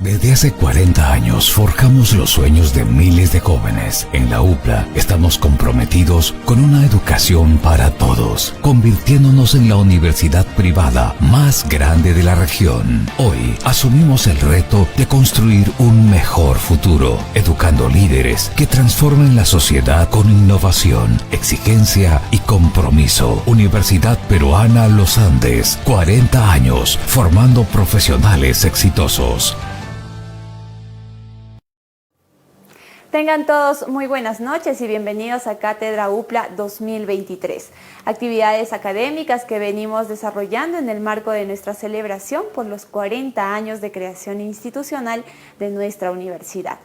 Desde hace 40 años forjamos los sueños de miles de jóvenes. En la UPLA estamos comprometidos con una educación para todos, convirtiéndonos en la universidad privada más grande de la región. Hoy asumimos el reto de construir un mejor futuro, educando líderes que transformen la sociedad con innovación, exigencia y compromiso. Universidad Peruana Los Andes, 40 años formando profesionales exitosos. Tengan todos muy buenas noches y bienvenidos a Cátedra UPLA 2023, actividades académicas que venimos desarrollando en el marco de nuestra celebración por los 40 años de creación institucional de nuestra universidad.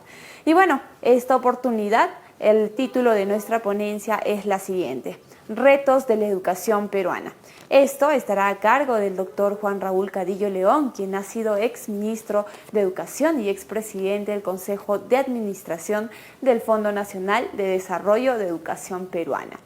Y bueno, esta oportunidad, el título de nuestra ponencia es la siguiente: Retos de la educación peruana. Esto estará a cargo del doctor Juan Raúl Cadillo León, quien ha sido ex ministro de Educación y expresidente del Consejo de Administración del Fondo Nacional de Desarrollo de Educación Peruana.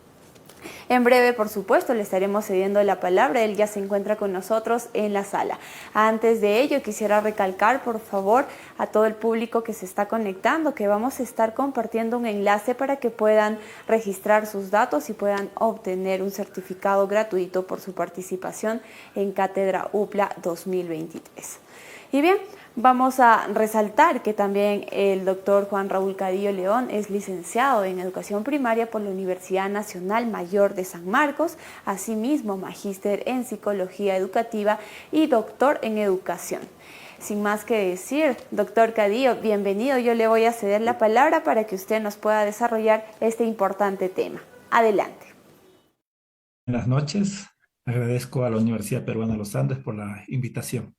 En breve, por supuesto, le estaremos cediendo la palabra. Él ya se encuentra con nosotros en la sala. Antes de ello, quisiera recalcar, por favor, a todo el público que se está conectando, que vamos a estar compartiendo un enlace para que puedan registrar sus datos y puedan obtener un certificado gratuito por su participación en Cátedra UPLA 2023. Y bien, vamos a resaltar que también el doctor Juan Raúl Cadillo León es licenciado en Educación Primaria por la Universidad Nacional Mayor de San Marcos, asimismo magíster en Psicología Educativa y doctor en Educación. Sin más que decir, doctor Cadillo, bienvenido. Yo le voy a ceder la palabra para que usted nos pueda desarrollar este importante tema. Adelante. Buenas noches. Agradezco a la Universidad Peruana Los Andes por la invitación.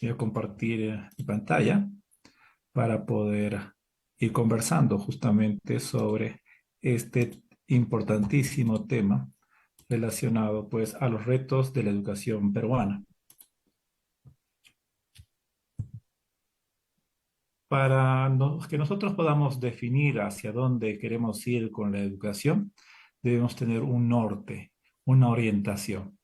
Voy a compartir mi pantalla para poder ir conversando justamente sobre este importantísimo tema relacionado pues a los retos de la educación peruana. Para que nosotros podamos definir hacia dónde queremos ir con la educación, debemos tener un norte, una orientación.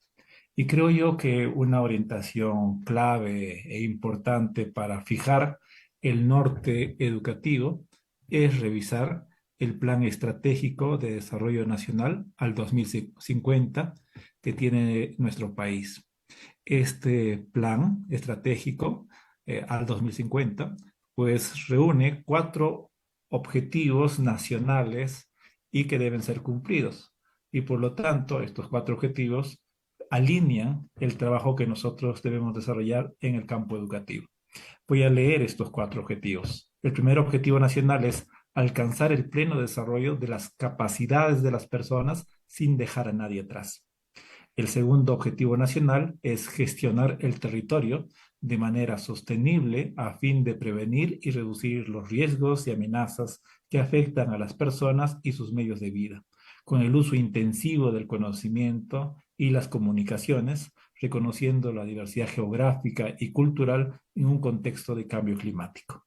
Y creo yo que una orientación clave e importante para fijar el norte educativo es revisar el Plan Estratégico de Desarrollo Nacional al 2050 que tiene nuestro país. Este plan estratégico al 2050 pues reúne 4 objetivos nacionales y que deben ser cumplidos. Y por lo tanto, estos 4 objetivos alinean el trabajo que nosotros debemos desarrollar en el campo educativo. Voy a leer estos 4 objetivos. El primer objetivo nacional es alcanzar el pleno desarrollo de las capacidades de las personas sin dejar a nadie atrás. El segundo objetivo nacional es gestionar el territorio de manera sostenible a fin de prevenir y reducir los riesgos y amenazas que afectan a las personas y sus medios de vida, con el uso intensivo del conocimiento y las comunicaciones, reconociendo la diversidad geográfica y cultural en un contexto de cambio climático.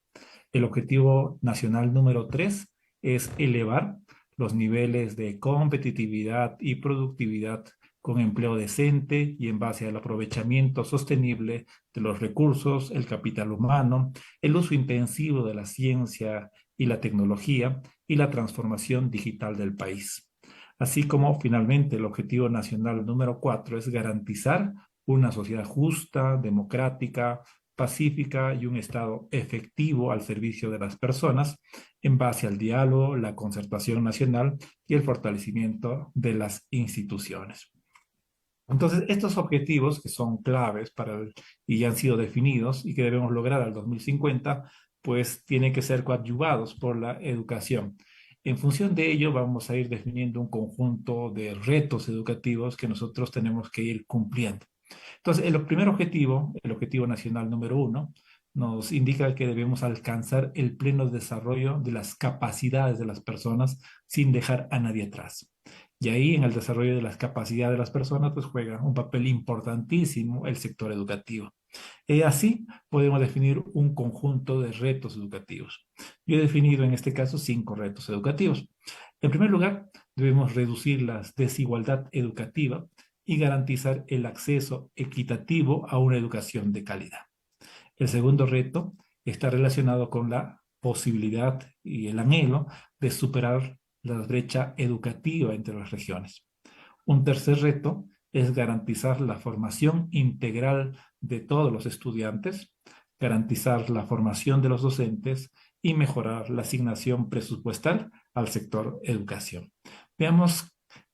El objetivo nacional número 3 es elevar los niveles de competitividad y productividad con empleo decente y en base al aprovechamiento sostenible de los recursos, el capital humano, el uso intensivo de la ciencia y la tecnología y la transformación digital del país. Así como finalmente el objetivo nacional número 4 es garantizar una sociedad justa, democrática, pacífica y un Estado efectivo al servicio de las personas en base al diálogo, la concertación nacional y el fortalecimiento de las instituciones. Entonces, estos objetivos que son claves y ya han sido definidos y que debemos lograr al 2050, pues tienen que ser coadyuvados por la educación. En función de ello, vamos a ir definiendo un conjunto de retos educativos que nosotros tenemos que ir cumpliendo. Entonces, el primer objetivo, el objetivo nacional número 1, nos indica que debemos alcanzar el pleno desarrollo de las capacidades de las personas sin dejar a nadie atrás. Y ahí en el desarrollo de las capacidades de las personas pues juega un papel importantísimo el sector educativo. Y así podemos definir un conjunto de retos educativos. Yo he definido en este caso 5 retos educativos. En primer lugar, debemos reducir la desigualdad educativa y garantizar el acceso equitativo a una educación de calidad. El segundo reto está relacionado con la posibilidad y el anhelo de superar la brecha educativa entre las regiones. Un tercer reto es garantizar la formación integral de todos los estudiantes, garantizar la formación de los docentes y mejorar la asignación presupuestal al sector educación. Veamos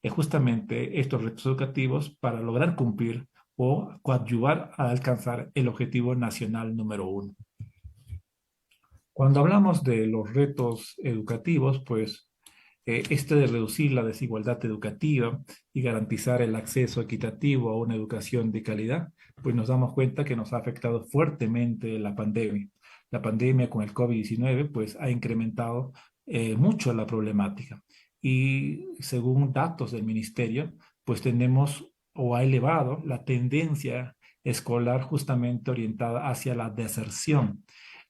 justamente estos retos educativos para lograr cumplir o coadyuvar a alcanzar el objetivo nacional número 1. Cuando hablamos de los retos educativos, pues este de reducir la desigualdad educativa y garantizar el acceso equitativo a una educación de calidad, pues nos damos cuenta que nos ha afectado fuertemente la pandemia. La pandemia con el COVID-19 pues ha incrementado mucho la problemática y según datos del ministerio, pues tenemos o ha elevado la tendencia escolar justamente orientada hacia la deserción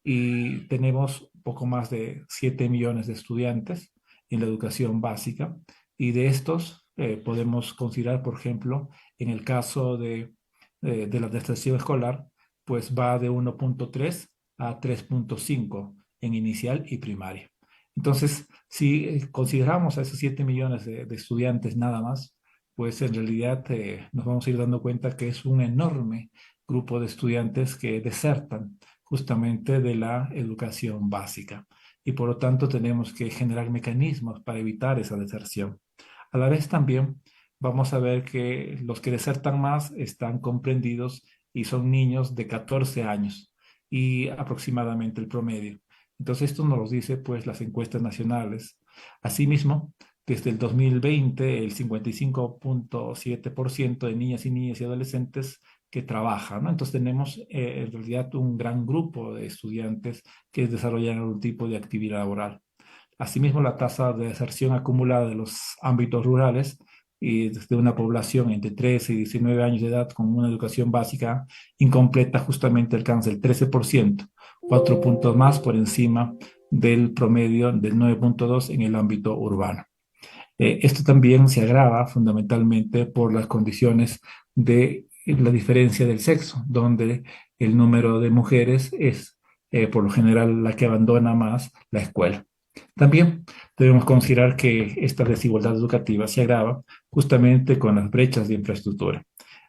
y tenemos poco más de 7 millones de estudiantes en la educación básica y de estos podemos considerar, por ejemplo, en el caso de la deserción escolar, pues va de 1.3 a 3.5 en inicial y primaria. Entonces, si consideramos a esos 7 millones de estudiantes nada más, pues en realidad nos vamos a ir dando cuenta que es un enorme grupo de estudiantes que desertan justamente de la educación básica y por lo tanto tenemos que generar mecanismos para evitar esa deserción. A la vez también vamos a ver que los que desertan más están comprendidos y son niños de 14 años y aproximadamente el promedio. Entonces esto nos lo dice pues las encuestas nacionales. Asimismo, desde el 2020 el 55.7% de niñas y niños y adolescentes que trabajan, ¿no? Entonces tenemos en realidad un gran grupo de estudiantes que desarrollan algún tipo de actividad laboral. Asimismo, la tasa de deserción acumulada de los ámbitos rurales y desde una población entre 13 y 19 años de edad con una educación básica incompleta justamente alcanza el 13%, 4 puntos más por encima del promedio del 9.2 en el ámbito urbano. Esto también se agrava fundamentalmente por las condiciones de la diferencia del sexo, donde el número de mujeres es por lo general la que abandona más la escuela. También debemos considerar que esta desigualdad educativa se agrava justamente con las brechas de infraestructura.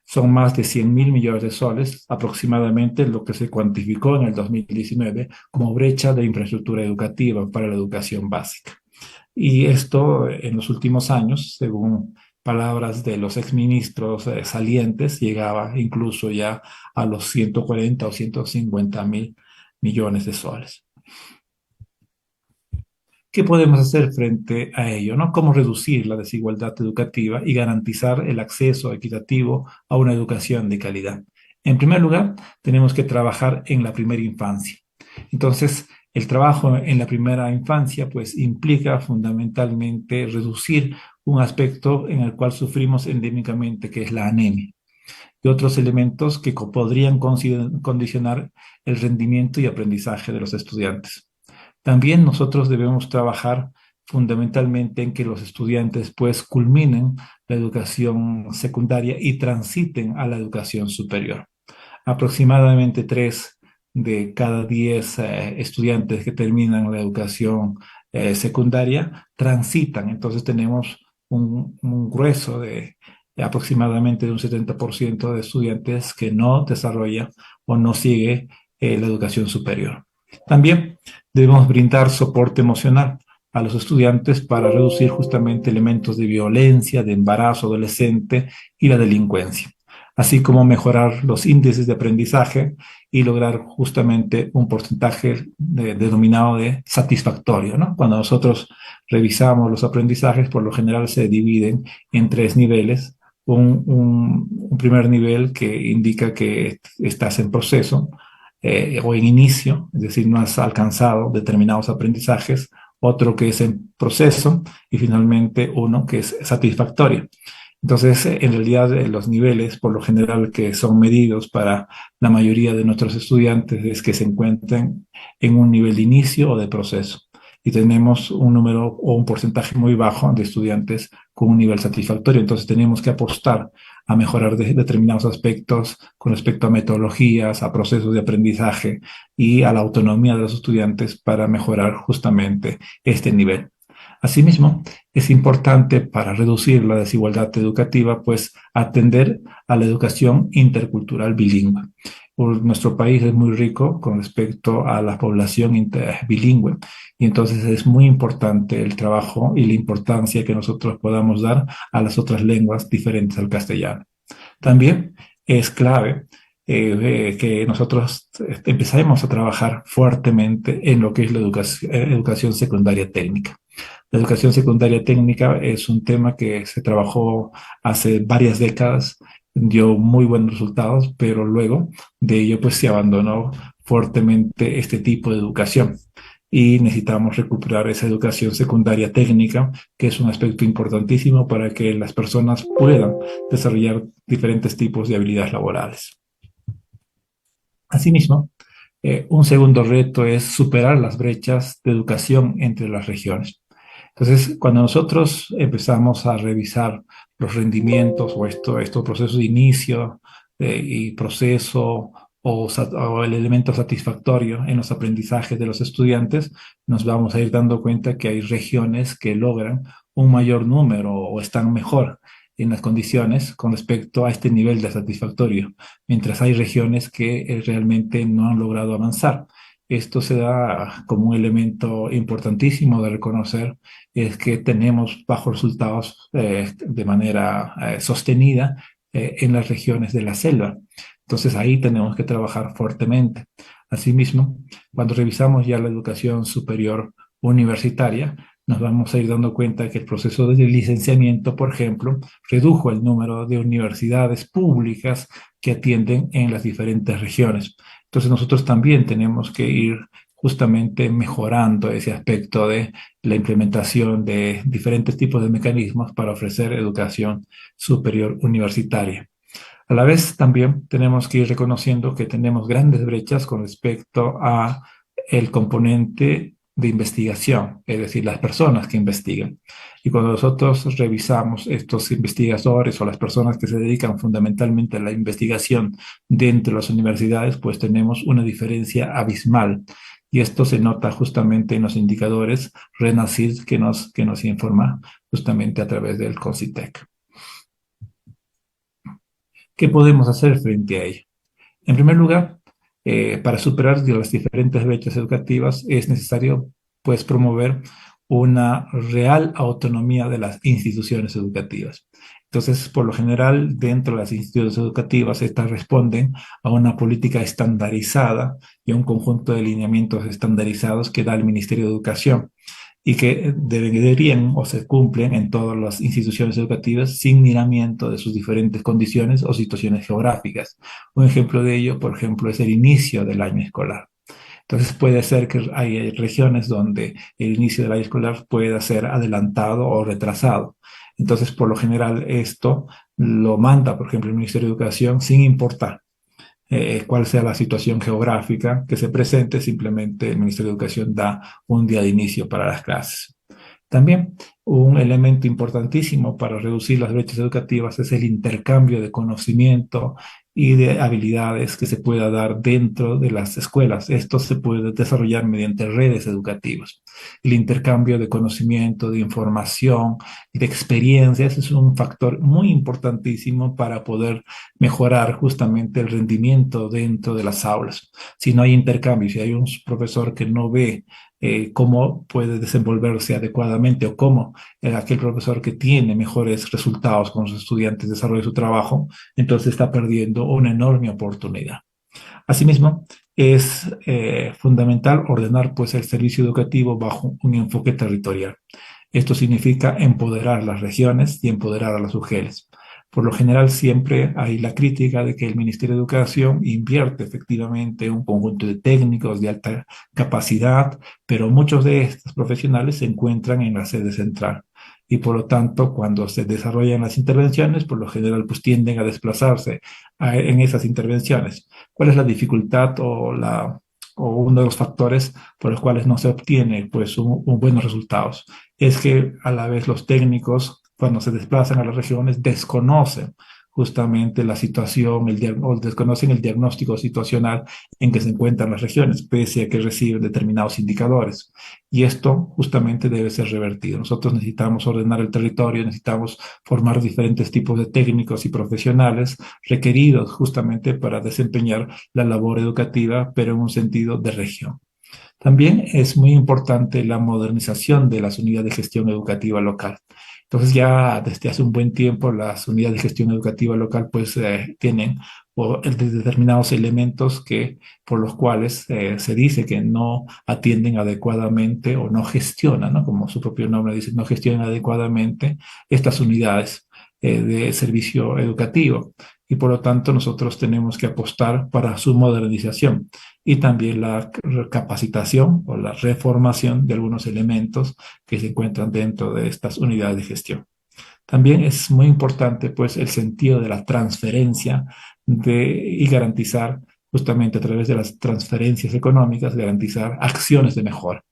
Son más de 100.000 millones de soles aproximadamente lo que se cuantificó en el 2019 como brecha de infraestructura educativa para la educación básica. Y esto en los últimos años, según palabras de los exministros salientes, llegaba incluso ya a los 140 o 150.000 millones de soles. ¿Qué podemos hacer frente a ello, ¿no? ¿Cómo reducir la desigualdad educativa y garantizar el acceso equitativo a una educación de calidad? En primer lugar, tenemos que trabajar en la primera infancia. Entonces, el trabajo en la primera infancia pues implica fundamentalmente reducir un aspecto en el cual sufrimos endémicamente, que es la anemia, y otros elementos que podrían condicionar el rendimiento y aprendizaje de los estudiantes. También nosotros debemos trabajar fundamentalmente en que los estudiantes pues culminen la educación secundaria y transiten a la educación superior. Aproximadamente 3 de cada 10 estudiantes que terminan la educación secundaria transitan. Entonces tenemos un grueso de aproximadamente de un 70% de estudiantes que no desarrolla o no sigue la educación superior. También debemos brindar soporte emocional a los estudiantes para reducir justamente elementos de violencia, de embarazo adolescente y la delincuencia, así como mejorar los índices de aprendizaje y lograr justamente un porcentaje denominado de satisfactorio, ¿no? Cuando nosotros revisamos los aprendizajes, por lo general se dividen en 3 niveles. Un primer nivel que indica que estás en proceso, o en inicio, es decir, no has alcanzado determinados aprendizajes, otro que es en proceso y finalmente uno que es satisfactorio. Entonces, en realidad, los niveles, por lo general, que son medidos para la mayoría de nuestros estudiantes es que se encuentren en un nivel de inicio o de proceso. y tenemos un número o un porcentaje muy bajo de estudiantes con un nivel satisfactorio. Entonces tenemos que apostar a mejorar determinados aspectos con respecto a metodologías, a procesos de aprendizaje y a la autonomía de los estudiantes para mejorar justamente este nivel. Asimismo, es importante para reducir la desigualdad educativa, pues atender a la educación intercultural bilingüe. Nuestro país es muy rico con respecto a la población bilingüe y entonces es muy importante el trabajo y la importancia que nosotros podamos dar a las otras lenguas diferentes al castellano. También es clave que nosotros empecemos a trabajar fuertemente en lo que es la educación secundaria técnica. La educación secundaria técnica es un tema que se trabajó hace varias décadas, dio muy buenos resultados, pero luego de ello pues se abandonó fuertemente este tipo de educación y necesitamos recuperar esa educación secundaria técnica, que es un aspecto importantísimo para que las personas puedan desarrollar diferentes tipos de habilidades laborales. Asimismo, un segundo reto es superar las brechas de educación entre las regiones. Entonces, cuando nosotros empezamos a revisar los rendimientos o estos procesos de inicio y proceso o el elemento satisfactorio en los aprendizajes de los estudiantes, nos vamos a ir dando cuenta que hay regiones que logran un mayor número o están mejor en las condiciones con respecto a este nivel de satisfactorio, mientras hay regiones que realmente no han logrado avanzar. Esto se da como un elemento importantísimo de reconocer, es que tenemos bajos resultados de manera sostenida en las regiones de la selva. Entonces ahí tenemos que trabajar fuertemente. Asimismo, cuando revisamos ya la educación superior universitaria, nos vamos a ir dando cuenta que el proceso de licenciamiento, por ejemplo, redujo el número de universidades públicas que atienden en las diferentes regiones. Entonces nosotros también tenemos que ir justamente mejorando ese aspecto de la implementación de diferentes tipos de mecanismos para ofrecer educación superior universitaria. A la vez también tenemos que ir reconociendo que tenemos grandes brechas con respecto a el componente de investigación, es decir, las personas que investigan. Y cuando nosotros revisamos estos investigadores o las personas que se dedican fundamentalmente a la investigación dentro de las universidades, pues tenemos una diferencia abismal. Y esto se nota justamente en los indicadores RENASID que nos informa justamente a través del CONCITEC. ¿Qué podemos hacer frente a ello? En primer lugar, para superar las diferentes brechas educativas es necesario pues, promover una real autonomía de las instituciones educativas. Entonces, por lo general, dentro de las instituciones educativas, estas responden a una política estandarizada y a un conjunto de lineamientos estandarizados que da el Ministerio de Educación y que deberían o se cumplen en todas las instituciones educativas sin miramiento de sus diferentes condiciones o situaciones geográficas. Un ejemplo de ello, por ejemplo, es el inicio del año escolar. Entonces puede ser que hay regiones donde el inicio del año escolar pueda ser adelantado o retrasado. Entonces, por lo general, esto lo manda, por ejemplo, el Ministerio de Educación sin importar cuál sea la situación geográfica que se presente, simplemente el Ministerio de Educación da un día de inicio para las clases. También un elemento importantísimo para reducir las brechas educativas es el intercambio de conocimiento y de habilidades que se pueda dar dentro de las escuelas. Esto se puede desarrollar mediante redes educativas. El intercambio de conocimiento, de información y de experiencias es un factor muy importantísimo para poder mejorar justamente el rendimiento dentro de las aulas. Si no hay intercambio, si hay un profesor que no ve cómo puede desenvolverse adecuadamente o cómo aquel profesor que tiene mejores resultados con sus estudiantes desarrolla su trabajo, entonces está perdiendo una enorme oportunidad. Asimismo, es fundamental ordenar pues, el servicio educativo bajo un enfoque territorial. Esto significa empoderar las regiones y empoderar a las UGELs. Por lo general siempre hay la crítica de que el Ministerio de Educación invierte efectivamente un conjunto de técnicos de alta capacidad, pero muchos de estos profesionales se encuentran en la sede central. Y por lo tanto, cuando se desarrollan las intervenciones, por lo general pues tienden a desplazarse en esas intervenciones. ¿Cuál es la dificultad o o uno de los factores por los cuales no se obtiene pues buenos resultados es que a la vez los técnicos cuando se desplazan a las regiones desconocen justamente la situación, o desconocen el diagnóstico situacional en que se encuentran las regiones, pese a que reciben determinados indicadores. Y esto justamente debe ser revertido. Nosotros necesitamos ordenar el territorio, necesitamos formar diferentes tipos de técnicos y profesionales requeridos justamente para desempeñar la labor educativa, pero en un sentido de región. También es muy importante la modernización de las unidades de gestión educativa local. Entonces ya desde hace un buen tiempo las unidades de gestión educativa local pues tienen determinados elementos por los cuales se dice que no atienden adecuadamente o no gestionan, ¿no? Como su propio nombre dice, no gestionan adecuadamente estas unidades de servicio educativo. Y por lo tanto nosotros tenemos que apostar para su modernización y también la capacitación o la reformación de algunos elementos que se encuentran dentro de estas unidades de gestión. También es muy importante pues el sentido de la transferencia y garantizar justamente a través de las transferencias económicas, garantizar acciones de mejora.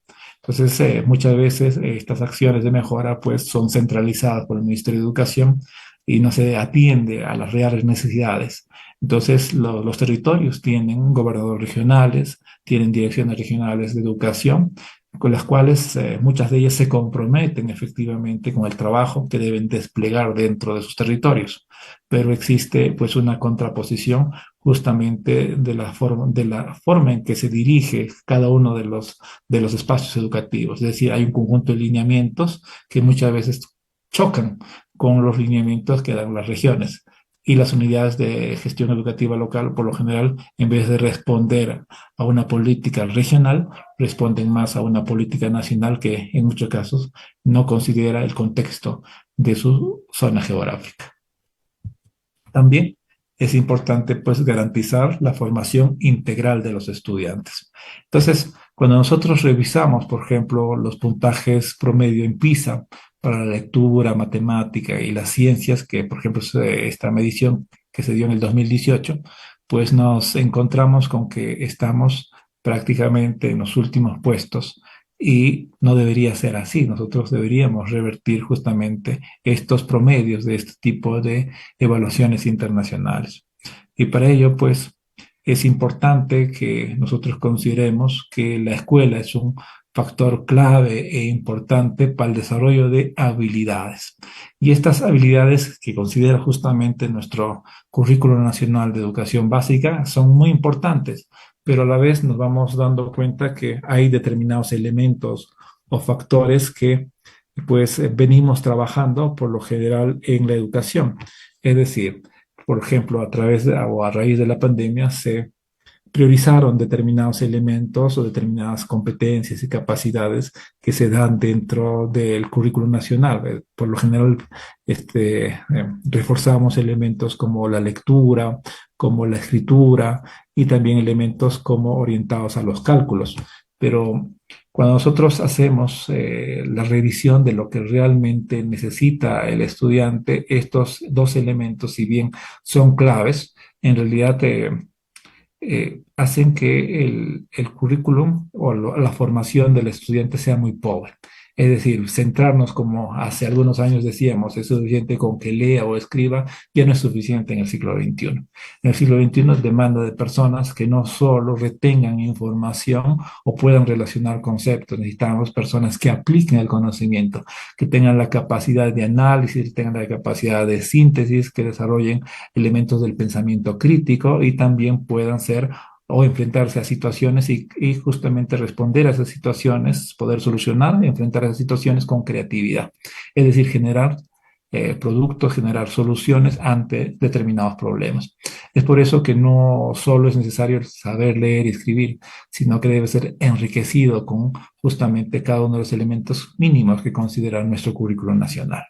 Entonces, muchas veces estas acciones de mejora pues son centralizadas por el Ministerio de Educación y no se atiende a las reales necesidades. Entonces, los territorios tienen gobernadores regionales, tienen direcciones regionales de educación, con las cuales muchas de ellas se comprometen efectivamente con el trabajo que deben desplegar dentro de sus territorios. Pero existe pues una contraposición justamente de la forma en que se dirige cada uno de los espacios educativos. Es decir, hay un conjunto de lineamientos que muchas veces chocan con los lineamientos que dan las regiones. Y las unidades de gestión educativa local, por lo general, en vez de responder a una política regional, responden más a una política nacional que en muchos casos no considera el contexto de su zona geográfica. También es importante pues garantizar la formación integral de los estudiantes. Entonces, cuando nosotros revisamos, por ejemplo, los puntajes promedio en PISA para la lectura, matemática y las ciencias, que por ejemplo esta medición que se dio en el 2018, pues nos encontramos con que estamos prácticamente en los últimos puestos y no debería ser así. Nosotros deberíamos revertir justamente estos promedios de este tipo de evaluaciones internacionales. Y para ello, pues, es importante que nosotros consideremos que la escuela es un factor clave e importante para el desarrollo de habilidades. Y estas habilidades que considera justamente nuestro Currículo Nacional de Educación Básica son muy importantes, pero a la vez nos vamos dando cuenta que hay determinados elementos o factores que pues venimos trabajando por lo general en la educación. Es decir, por ejemplo, a raíz de la pandemia se priorizaron determinados elementos o determinadas competencias y capacidades que se dan dentro del currículo nacional. Por lo general, reforzamos elementos como la lectura, como la escritura y también elementos como orientados a los cálculos. Pero cuando nosotros hacemos la revisión de lo que realmente necesita el estudiante, estos dos elementos, si bien son claves, en realidad hacen que el currículum o la formación del estudiante sea muy pobre. Es decir, centrarnos como hace algunos años decíamos, es suficiente con que lea o escriba, ya no es suficiente en el siglo XXI. En el siglo XXI demanda de personas que no solo retengan información o puedan relacionar conceptos, necesitamos personas que apliquen el conocimiento, que tengan la capacidad de análisis, tengan la capacidad de síntesis, que desarrollen elementos del pensamiento crítico y también puedan ser o enfrentarse a situaciones y justamente responder a esas situaciones, poder solucionar y enfrentar a esas situaciones con creatividad. Es decir, generar productos, generar soluciones ante determinados problemas. Es por eso que no solo es necesario saber leer y escribir, sino que debe ser enriquecido con justamente cada uno de los elementos mínimos que considera nuestro currículo nacional.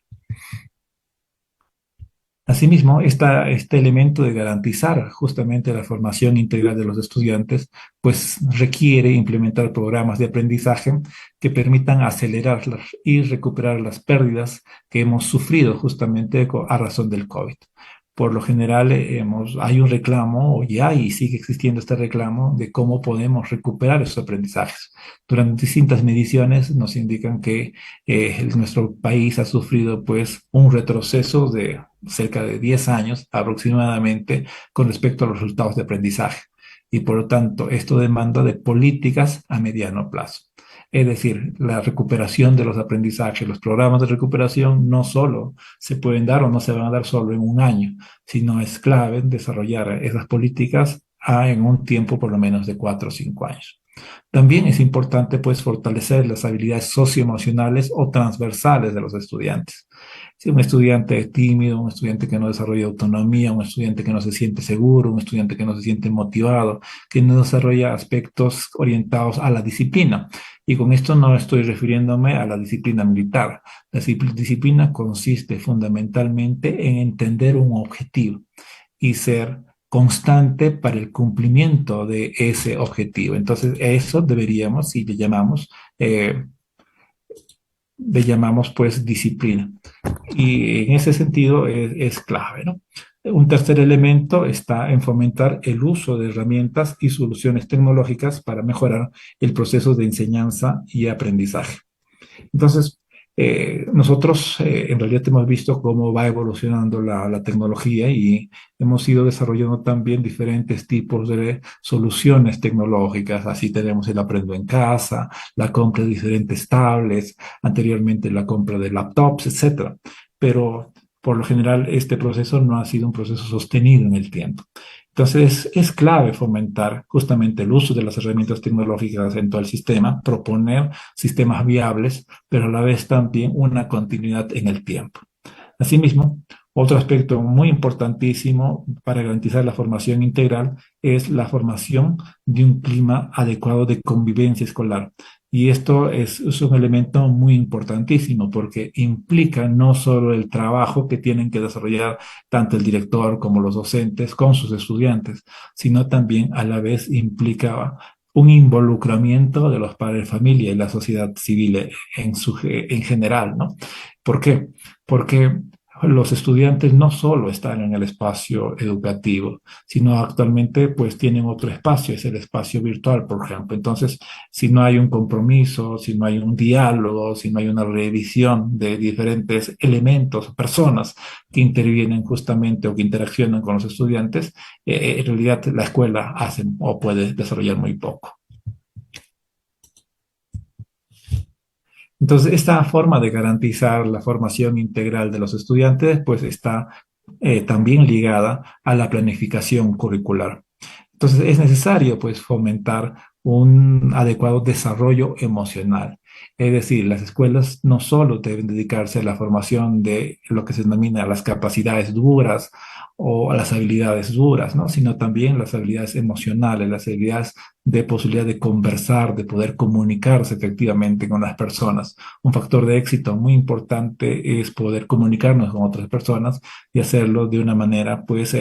Asimismo, este elemento de garantizar justamente la formación integral de los estudiantes, pues requiere implementar programas de aprendizaje que permitan acelerar y recuperar las pérdidas que hemos sufrido justamente a razón del COVID. por lo general hay un reclamo, o ya y sigue existiendo este reclamo, de cómo podemos recuperar esos aprendizajes. Durante distintas mediciones nos indican que nuestro país ha sufrido pues un retroceso de cerca de 10 años aproximadamente con respecto a los resultados de aprendizaje. Y por lo tanto, esto demanda de políticas a mediano plazo. Es decir, la recuperación de los aprendizajes, los programas de recuperación no solo se pueden dar o no se van a dar solo en un año, sino es clave desarrollar esas políticas en un tiempo por lo menos de 4 o 5 años. También es importante pues fortalecer las habilidades socioemocionales o transversales de los estudiantes. Si un estudiante es tímido, un estudiante que no desarrolla autonomía, un estudiante que no se siente seguro, un estudiante que no se siente motivado, que no desarrolla aspectos orientados a la disciplina. Y con esto no estoy refiriéndome a la disciplina militar. La disciplina consiste fundamentalmente en entender un objetivo y ser constante para el cumplimiento de ese objetivo. Entonces, eso deberíamos, si le llamamos pues disciplina. Y en ese sentido es clave, ¿no? Un tercer elemento está en fomentar el uso de herramientas y soluciones tecnológicas para mejorar el proceso de enseñanza y aprendizaje. Entonces, nosotros en realidad hemos visto cómo va evolucionando la tecnología y hemos ido desarrollando también diferentes tipos de soluciones tecnológicas. Así tenemos el Aprendo en Casa, la compra de diferentes tablets, anteriormente la compra de laptops, etcétera. Pero por lo general este proceso no ha sido un proceso sostenido en el tiempo. Entonces, es clave fomentar justamente el uso de las herramientas tecnológicas en todo el sistema, proponer sistemas viables, pero a la vez también una continuidad en el tiempo. Asimismo, otro aspecto muy importantísimo para garantizar la formación integral es la formación de un clima adecuado de convivencia escolar. Y esto es un elemento muy importantísimo porque implica no solo el trabajo que tienen que desarrollar tanto el director como los docentes con sus estudiantes, sino también a la vez implica un involucramiento de los padres de familia y la sociedad civil en general, ¿no? ¿Por qué? Porque los estudiantes no solo están en el espacio educativo, sino actualmente pues tienen otro espacio, es el espacio virtual, por ejemplo. Entonces, si no hay un compromiso, si no hay un diálogo, si no hay una revisión de diferentes elementos, personas que intervienen justamente o que interaccionan con los estudiantes, en realidad la escuela hace o puede desarrollar muy poco. Entonces, esta forma de garantizar la formación integral de los estudiantes, pues está también ligada a la planificación curricular. Entonces, es necesario, pues, fomentar un adecuado desarrollo emocional. Es decir, las escuelas no solo deben dedicarse a la formación de lo que se denomina las capacidades duras o a las habilidades duras, ¿no? Sino también las habilidades emocionales, las habilidades de posibilidad de conversar, de poder comunicarse efectivamente con las personas. Un factor de éxito muy importante es poder comunicarnos con otras personas y hacerlo de una manera, pues,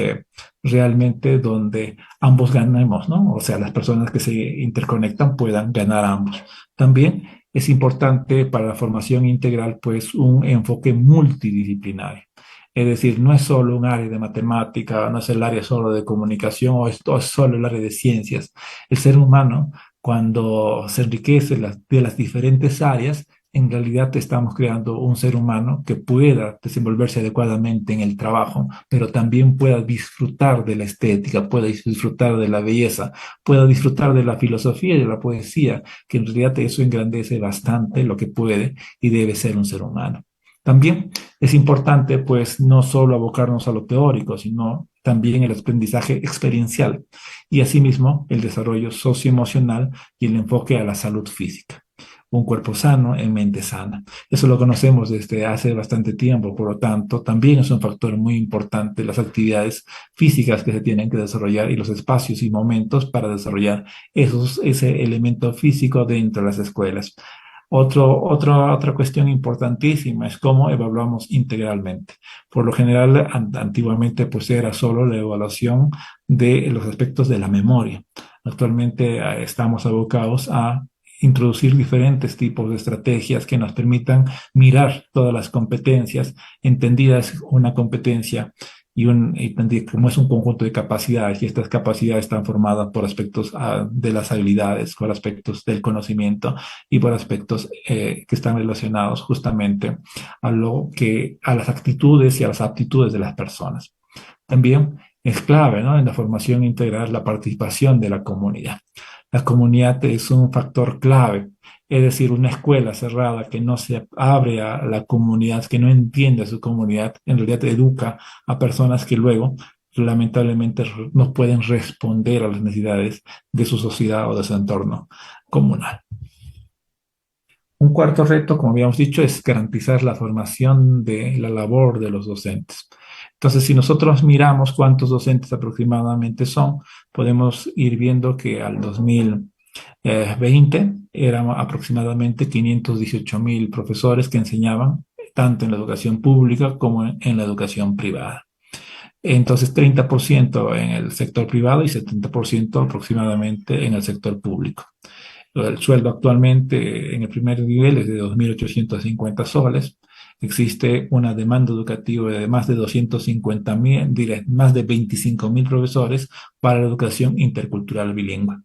realmente donde ambos ganemos, ¿no? O sea, las personas que se interconectan puedan ganar ambos. También es importante para la formación integral, pues, un enfoque multidisciplinario. Es decir, no es solo un área de matemática, no es el área solo de comunicación o es solo el área de ciencias. El ser humano, cuando se enriquece de las diferentes áreas, en realidad estamos creando un ser humano que pueda desenvolverse adecuadamente en el trabajo, pero también pueda disfrutar de la estética, pueda disfrutar de la belleza, pueda disfrutar de la filosofía y de la poesía, que en realidad eso engrandece bastante lo que puede y debe ser un ser humano. También es importante, pues, no solo abocarnos a lo teórico, sino también el aprendizaje experiencial y asimismo el desarrollo socioemocional y el enfoque a la salud física. Un cuerpo sano en mente sana. Eso lo conocemos desde hace bastante tiempo, por lo tanto, también es un factor muy importante las actividades físicas que se tienen que desarrollar y los espacios y momentos para desarrollar ese elemento físico dentro de las escuelas. Otra cuestión importantísima es cómo evaluamos integralmente. Por lo general, antiguamente pues era solo la evaluación de los aspectos de la memoria. Actualmente estamos abocados a introducir diferentes tipos de estrategias que nos permitan mirar todas las competencias, entendidas una competencia como es un conjunto de capacidades y estas capacidades están formadas por aspectos de las habilidades, por aspectos del conocimiento y por aspectos que están relacionados justamente a las actitudes y a las aptitudes de las personas. También es clave, ¿no? En la formación integral la participación de la comunidad. La comunidad es un factor clave, es decir, una escuela cerrada que no se abre a la comunidad, que no entiende a su comunidad, en realidad educa a personas que luego lamentablemente no pueden responder a las necesidades de su sociedad o de su entorno comunal. Un cuarto reto, como habíamos dicho, es garantizar la formación de la labor de los docentes. Entonces, si nosotros miramos cuántos docentes aproximadamente son, podemos ir viendo que al 2020 eran aproximadamente 518.000 profesores que enseñaban tanto en la educación pública como en la educación privada. Entonces, 30% en el sector privado y 70% aproximadamente en el sector público. El sueldo actualmente en el primer nivel es de 2.850 soles. Existe una demanda educativa de más de 250.000, diré, más de 25.000 profesores para la educación intercultural bilingüe.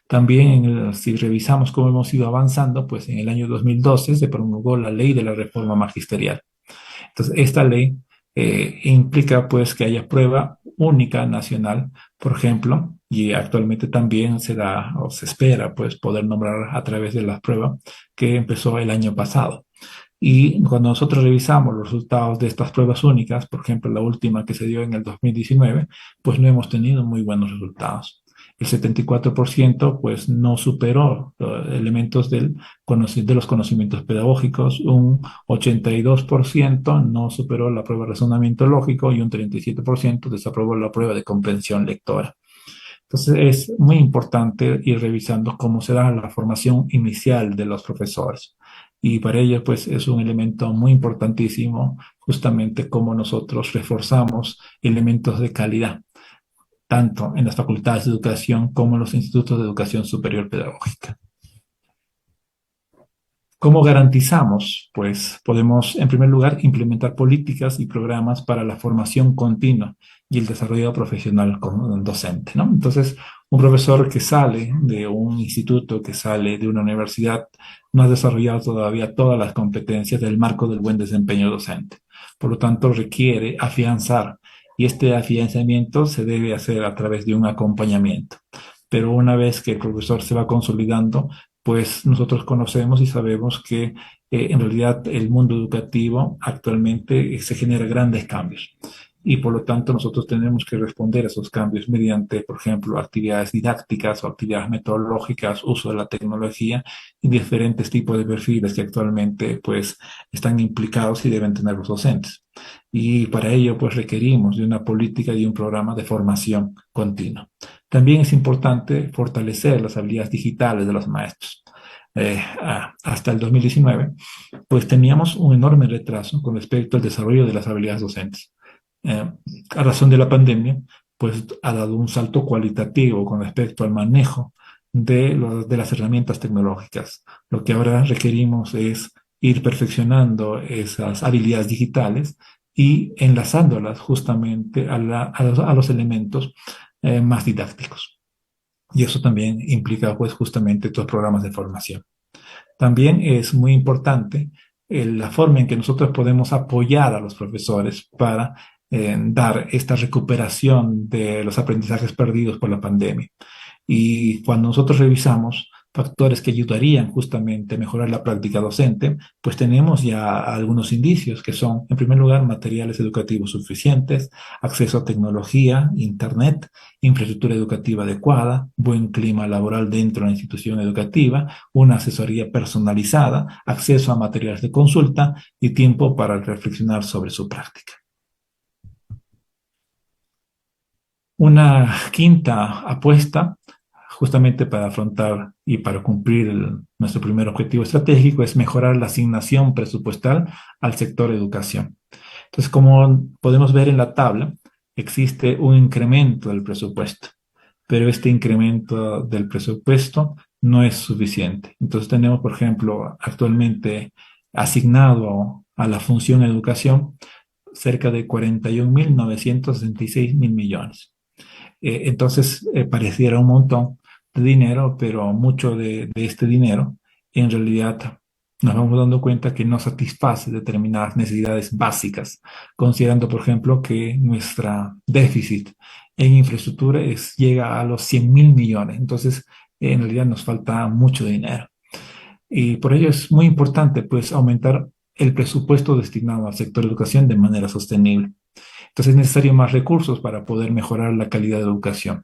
También, si revisamos cómo hemos ido avanzando, pues en el año 2012 se promulgó la ley de la reforma magisterial. Entonces, esta ley implica pues que haya prueba única nacional, por ejemplo, y actualmente también se da o se espera pues poder nombrar a través de la prueba que empezó el año pasado. Y cuando nosotros revisamos los resultados de estas pruebas únicas, por ejemplo, la última que se dio en el 2019, pues no hemos tenido muy buenos resultados. El 74% pues no superó elementos de los conocimientos pedagógicos, un 82% no superó la prueba de razonamiento lógico y un 37% desaprobó la prueba de comprensión lectora. Entonces es muy importante ir revisando cómo se da la formación inicial de los profesores. Y para ello, pues, es un elemento muy importantísimo, justamente cómo nosotros reforzamos elementos de calidad, tanto en las facultades de educación como en los institutos de educación superior pedagógica. ¿Cómo garantizamos? Pues podemos, en primer lugar, implementar políticas y programas para la formación continua y el desarrollo profesional docente, ¿no? Entonces, un profesor que sale de un instituto, que sale de una universidad, no ha desarrollado todavía todas las competencias del marco del buen desempeño docente. Por lo tanto, requiere afianzar, y este afianzamiento se debe hacer a través de un acompañamiento. Pero una vez que el profesor se va consolidando, pues nosotros conocemos y sabemos que en realidad el mundo educativo actualmente se genera grandes cambios y por lo tanto nosotros tenemos que responder a esos cambios mediante, por ejemplo, actividades didácticas o actividades metodológicas, uso de la tecnología y diferentes tipos de perfiles que actualmente pues están implicados y deben tener los docentes. Y para ello pues requerimos de una política y un programa de formación continua. También es importante fortalecer las habilidades digitales de los maestros. Hasta el 2019, pues teníamos un enorme retraso con respecto al desarrollo de las habilidades docentes. A razón de la pandemia, pues ha dado un salto cualitativo con respecto al manejo de las herramientas tecnológicas. Lo que ahora requerimos es ir perfeccionando esas habilidades digitales y enlazándolas justamente a los elementos más didácticos. Y eso también implica pues justamente estos programas de formación. También es muy importante la forma en que nosotros podemos apoyar a los profesores para dar esta recuperación de los aprendizajes perdidos por la pandemia. Y cuando nosotros revisamos factores que ayudarían justamente a mejorar la práctica docente, pues tenemos ya algunos indicios que son, en primer lugar, materiales educativos suficientes, acceso a tecnología, internet, infraestructura educativa adecuada, buen clima laboral dentro de la institución educativa, una asesoría personalizada, acceso a materiales de consulta y tiempo para reflexionar sobre su práctica. Una quinta apuesta, justamente para afrontar y para cumplir nuestro primer objetivo estratégico, es mejorar la asignación presupuestal al sector educación. Entonces, como podemos ver en la tabla, existe un incremento del presupuesto, pero este incremento del presupuesto no es suficiente. Entonces, tenemos, por ejemplo, actualmente asignado a la función educación cerca de 41.966 mil millones. Entonces, pareciera un montón de dinero, pero mucho de este dinero en realidad nos vamos dando cuenta que no satisface determinadas necesidades básicas, considerando, por ejemplo, que nuestra déficit en infraestructura llega a los 100.000 millones. Entonces, en realidad nos falta mucho dinero. Y por ello es muy importante, pues, aumentar el presupuesto destinado al sector educación de manera sostenible. Entonces es necesario más recursos para poder mejorar la calidad de educación.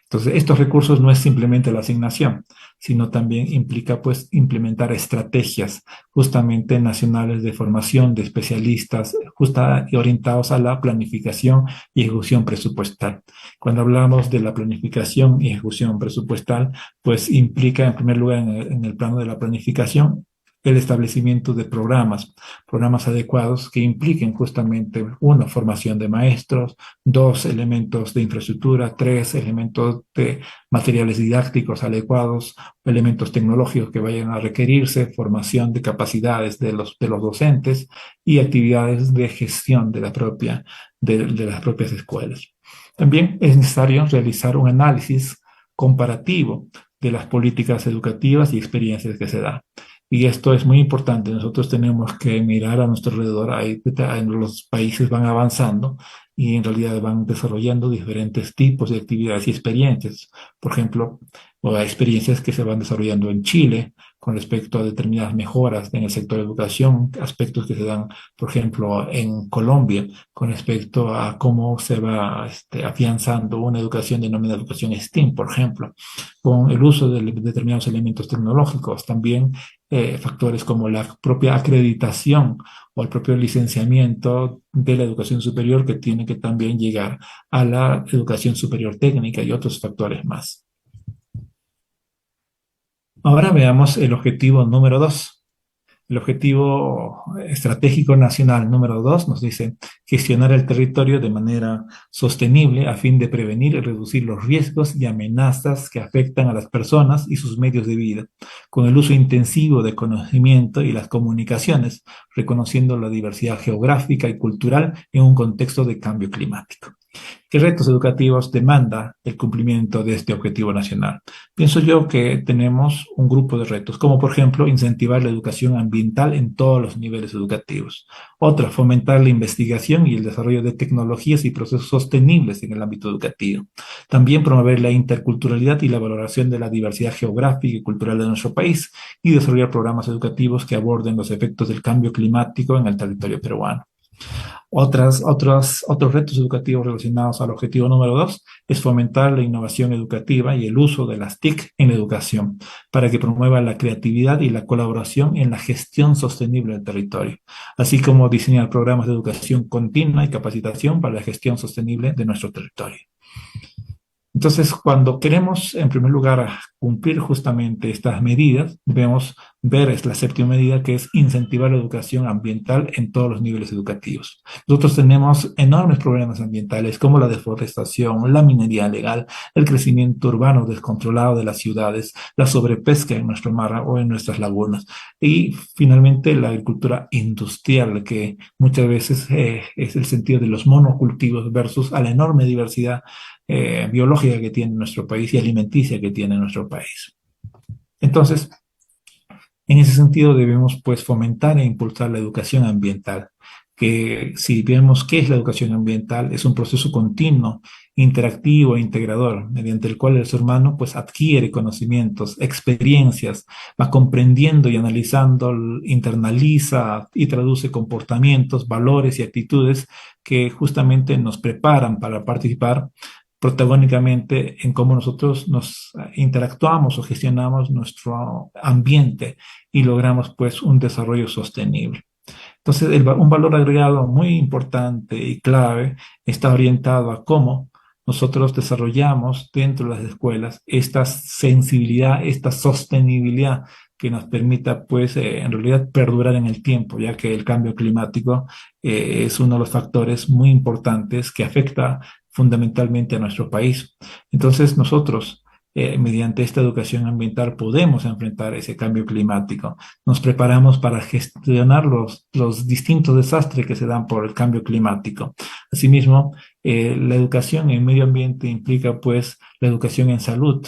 Entonces, estos recursos no es simplemente la asignación, sino también implica pues implementar estrategias justamente nacionales de formación de especialistas justa y orientados a la planificación y ejecución presupuestal. Cuando hablamos de la planificación y ejecución presupuestal, pues implica en primer lugar en el plano de la planificación el establecimiento de programas adecuados que impliquen justamente, uno, formación de maestros, dos, elementos de infraestructura, tres, elementos de materiales didácticos adecuados, elementos tecnológicos que vayan a requerirse, formación de capacidades de los docentes y actividades de gestión de de las propias escuelas. También es necesario realizar un análisis comparativo de las políticas educativas y experiencias que se dan. Y esto es muy importante. Nosotros tenemos que mirar a nuestro alrededor. Ahí, los países van avanzando y en realidad van desarrollando diferentes tipos de actividades y experiencias. Por ejemplo, hay experiencias que se van desarrollando en Chile con respecto a determinadas mejoras en el sector de educación, aspectos que se dan, por ejemplo, en Colombia con respecto a cómo se va afianzando una educación denominada educación STEAM, por ejemplo, con el uso de determinados elementos tecnológicos. También factores como la propia acreditación o el propio licenciamiento de la educación superior que tiene que también llegar a la educación superior técnica y otros factores más. Ahora veamos el objetivo número 2. El objetivo estratégico nacional número 2 nos dice gestionar el territorio de manera sostenible a fin de prevenir y reducir los riesgos y amenazas que afectan a las personas y sus medios de vida, con el uso intensivo de conocimiento y las comunicaciones, reconociendo la diversidad geográfica y cultural en un contexto de cambio climático. ¿Qué retos educativos demanda el cumplimiento de este objetivo nacional? Pienso yo que tenemos un grupo de retos, como por ejemplo incentivar la educación ambiental en todos los niveles educativos. Otra, fomentar la investigación y el desarrollo de tecnologías y procesos sostenibles en el ámbito educativo. También promover la interculturalidad y la valoración de la diversidad geográfica y cultural de nuestro país y desarrollar programas educativos que aborden los efectos del cambio climático en el territorio peruano. Otros retos educativos relacionados al objetivo número 2 es fomentar la innovación educativa y el uso de las TIC en la educación para que promueva la creatividad y la colaboración en la gestión sostenible del territorio, así como diseñar programas de educación continua y capacitación para la gestión sostenible de nuestro territorio. Entonces, cuando queremos, en primer lugar, cumplir justamente estas medidas, debemos ver la séptima medida, que es incentivar la educación ambiental en todos los niveles educativos. Nosotros tenemos enormes problemas ambientales como la deforestación, la minería ilegal, el crecimiento urbano descontrolado de las ciudades, la sobrepesca en nuestro mar o en nuestras lagunas y finalmente la agricultura industrial, que muchas veces es el sentido de los monocultivos versus a la enorme diversidad biológica que tiene nuestro país y alimenticia que tiene nuestro país. Entonces, en ese sentido debemos pues fomentar e impulsar la educación ambiental, que si vemos qué es la educación ambiental, es un proceso continuo, interactivo e integrador, mediante el cual el ser humano pues adquiere conocimientos, experiencias, va comprendiendo y analizando, internaliza y traduce comportamientos, valores y actitudes que justamente nos preparan para participar protagónicamente en cómo nosotros nos interactuamos o gestionamos nuestro ambiente y logramos pues un desarrollo sostenible. Entonces, un valor agregado muy importante y clave está orientado a cómo nosotros desarrollamos dentro de las escuelas esta sensibilidad, esta sostenibilidad que nos permita, pues, en realidad perdurar en el tiempo, ya que el cambio climático es uno de los factores muy importantes que afecta fundamentalmente a nuestro país. Entonces, nosotros mediante esta educación ambiental podemos enfrentar ese cambio climático. Nos preparamos para gestionar los distintos desastres que se dan por el cambio climático. Asimismo, la educación en medio ambiente implica pues la educación en salud.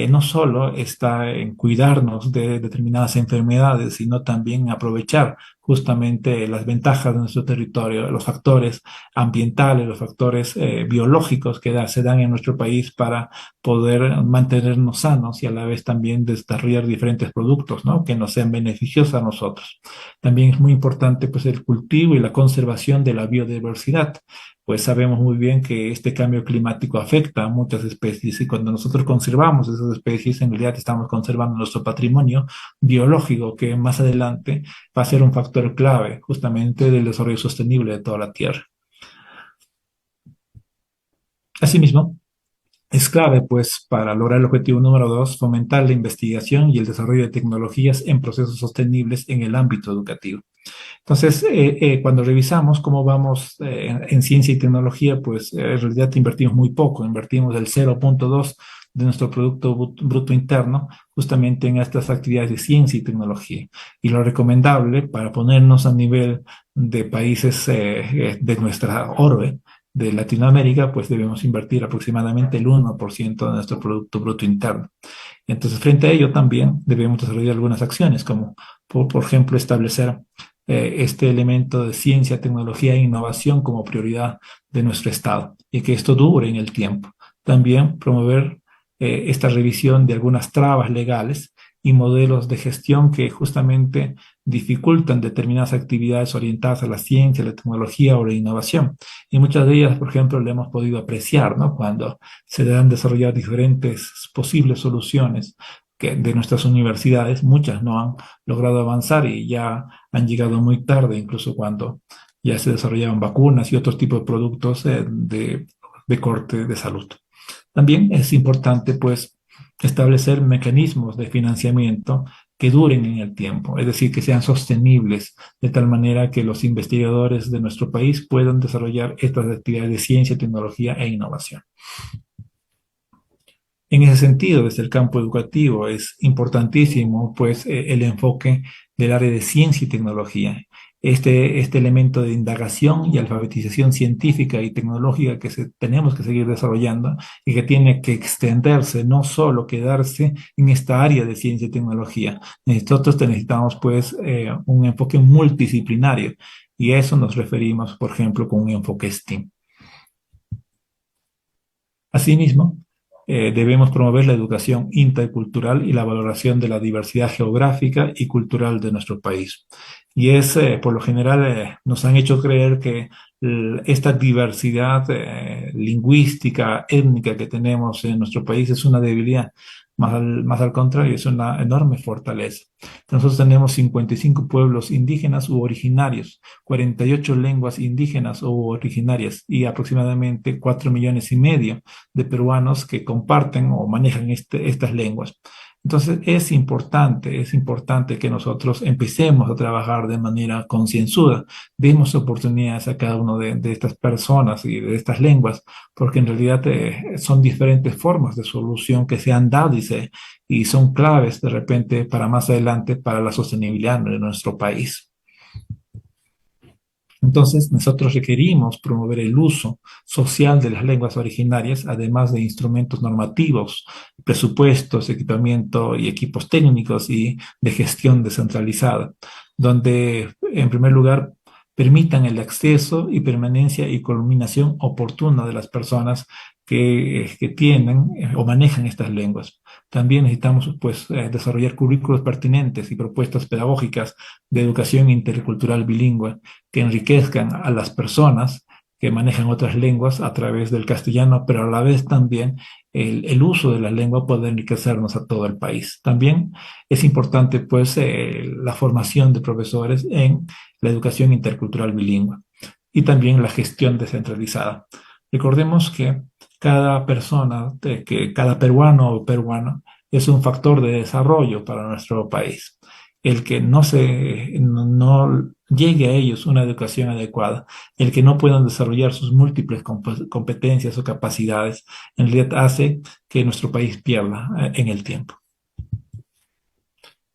No solo está en cuidarnos de determinadas enfermedades, sino también en aprovechar justamente las ventajas de nuestro territorio, los factores ambientales, los factores biológicos que se dan en nuestro país para poder mantenernos sanos y a la vez también desarrollar diferentes productos, ¿no?, que nos sean beneficiosos a nosotros. También es muy importante pues el cultivo y la conservación de la biodiversidad. Pues sabemos muy bien que este cambio climático afecta a muchas especies y cuando nosotros conservamos esas especies, en realidad estamos conservando nuestro patrimonio biológico que más adelante va a ser un factor clave justamente del desarrollo sostenible de toda la Tierra. Asimismo, es clave, pues, para lograr el objetivo número 2, fomentar la investigación y el desarrollo de tecnologías en procesos sostenibles en el ámbito educativo. Entonces, cuando revisamos cómo vamos en ciencia y tecnología, pues en realidad invertimos muy poco, invertimos el 0,2 de nuestro Producto Bruto Interno justamente en estas actividades de ciencia y tecnología. Y lo recomendable para ponernos a nivel de países de nuestra orbe, de Latinoamérica, pues debemos invertir aproximadamente el 1% de nuestro Producto Bruto Interno. Entonces, frente a ello también debemos desarrollar algunas acciones, como por ejemplo establecer este elemento de ciencia, tecnología e innovación como prioridad de nuestro Estado y que esto dure en el tiempo. También promover esta revisión de algunas trabas legales y modelos de gestión que justamente dificultan determinadas actividades orientadas a la ciencia, la tecnología o la innovación. Y muchas de ellas, por ejemplo, le hemos podido apreciar, ¿no?, cuando se deben desarrollar diferentes posibles soluciones que de nuestras universidades, muchas no han logrado avanzar y ya han llegado muy tarde, incluso cuando ya se desarrollaban vacunas y otros tipos de productos de corte de salud. También es importante, pues, establecer mecanismos de financiamiento que duren en el tiempo, es decir, que sean sostenibles, de tal manera que los investigadores de nuestro país puedan desarrollar estas actividades de ciencia, tecnología e innovación. En ese sentido, desde el campo educativo es importantísimo pues, el enfoque del área de ciencia y tecnología. Este elemento de indagación y alfabetización científica y tecnológica que tenemos que seguir desarrollando y que tiene que extenderse, no solo quedarse en esta área de ciencia y tecnología. Nosotros necesitamos pues, un enfoque multidisciplinario y a eso nos referimos, por ejemplo, con un enfoque STEAM. Asimismo, debemos promover la educación intercultural y la valoración de la diversidad geográfica y cultural de nuestro país. Y por lo general, nos han hecho creer que esta diversidad lingüística, étnica que tenemos en nuestro país es una debilidad. Más al contrario, es una enorme fortaleza. Nosotros tenemos 55 pueblos indígenas u originarios, 48 lenguas indígenas u originarias y aproximadamente 4,5 millones de peruanos que comparten o manejan estas lenguas. Entonces es importante que nosotros empecemos a trabajar de manera concienzuda, demos oportunidades a cada una de estas personas y de estas lenguas, porque en realidad son diferentes formas de solución que se han dado y son claves de repente para más adelante para la sostenibilidad de nuestro país. Entonces, nosotros requerimos promover el uso social de las lenguas originarias, además de instrumentos normativos, presupuestos, equipamiento y equipos técnicos y de gestión descentralizada, donde, en primer lugar, permitan el acceso y permanencia y culminación oportuna de las personas que tienen o manejan estas lenguas. También necesitamos pues, desarrollar currículos pertinentes y propuestas pedagógicas de educación intercultural bilingüe que enriquezcan a las personas que manejan otras lenguas a través del castellano, pero a la vez también el uso de la lengua puede enriquecernos a todo el país. También es importante pues, la formación de profesores en la educación intercultural bilingüe y también la gestión descentralizada. Recordemos que cada persona, que cada peruano o peruana es un factor de desarrollo para nuestro país. el que no llegue a ellos una educación adecuada, el que no puedan desarrollar sus múltiples competencias o capacidades, en realidad hace que nuestro país pierda en el tiempo.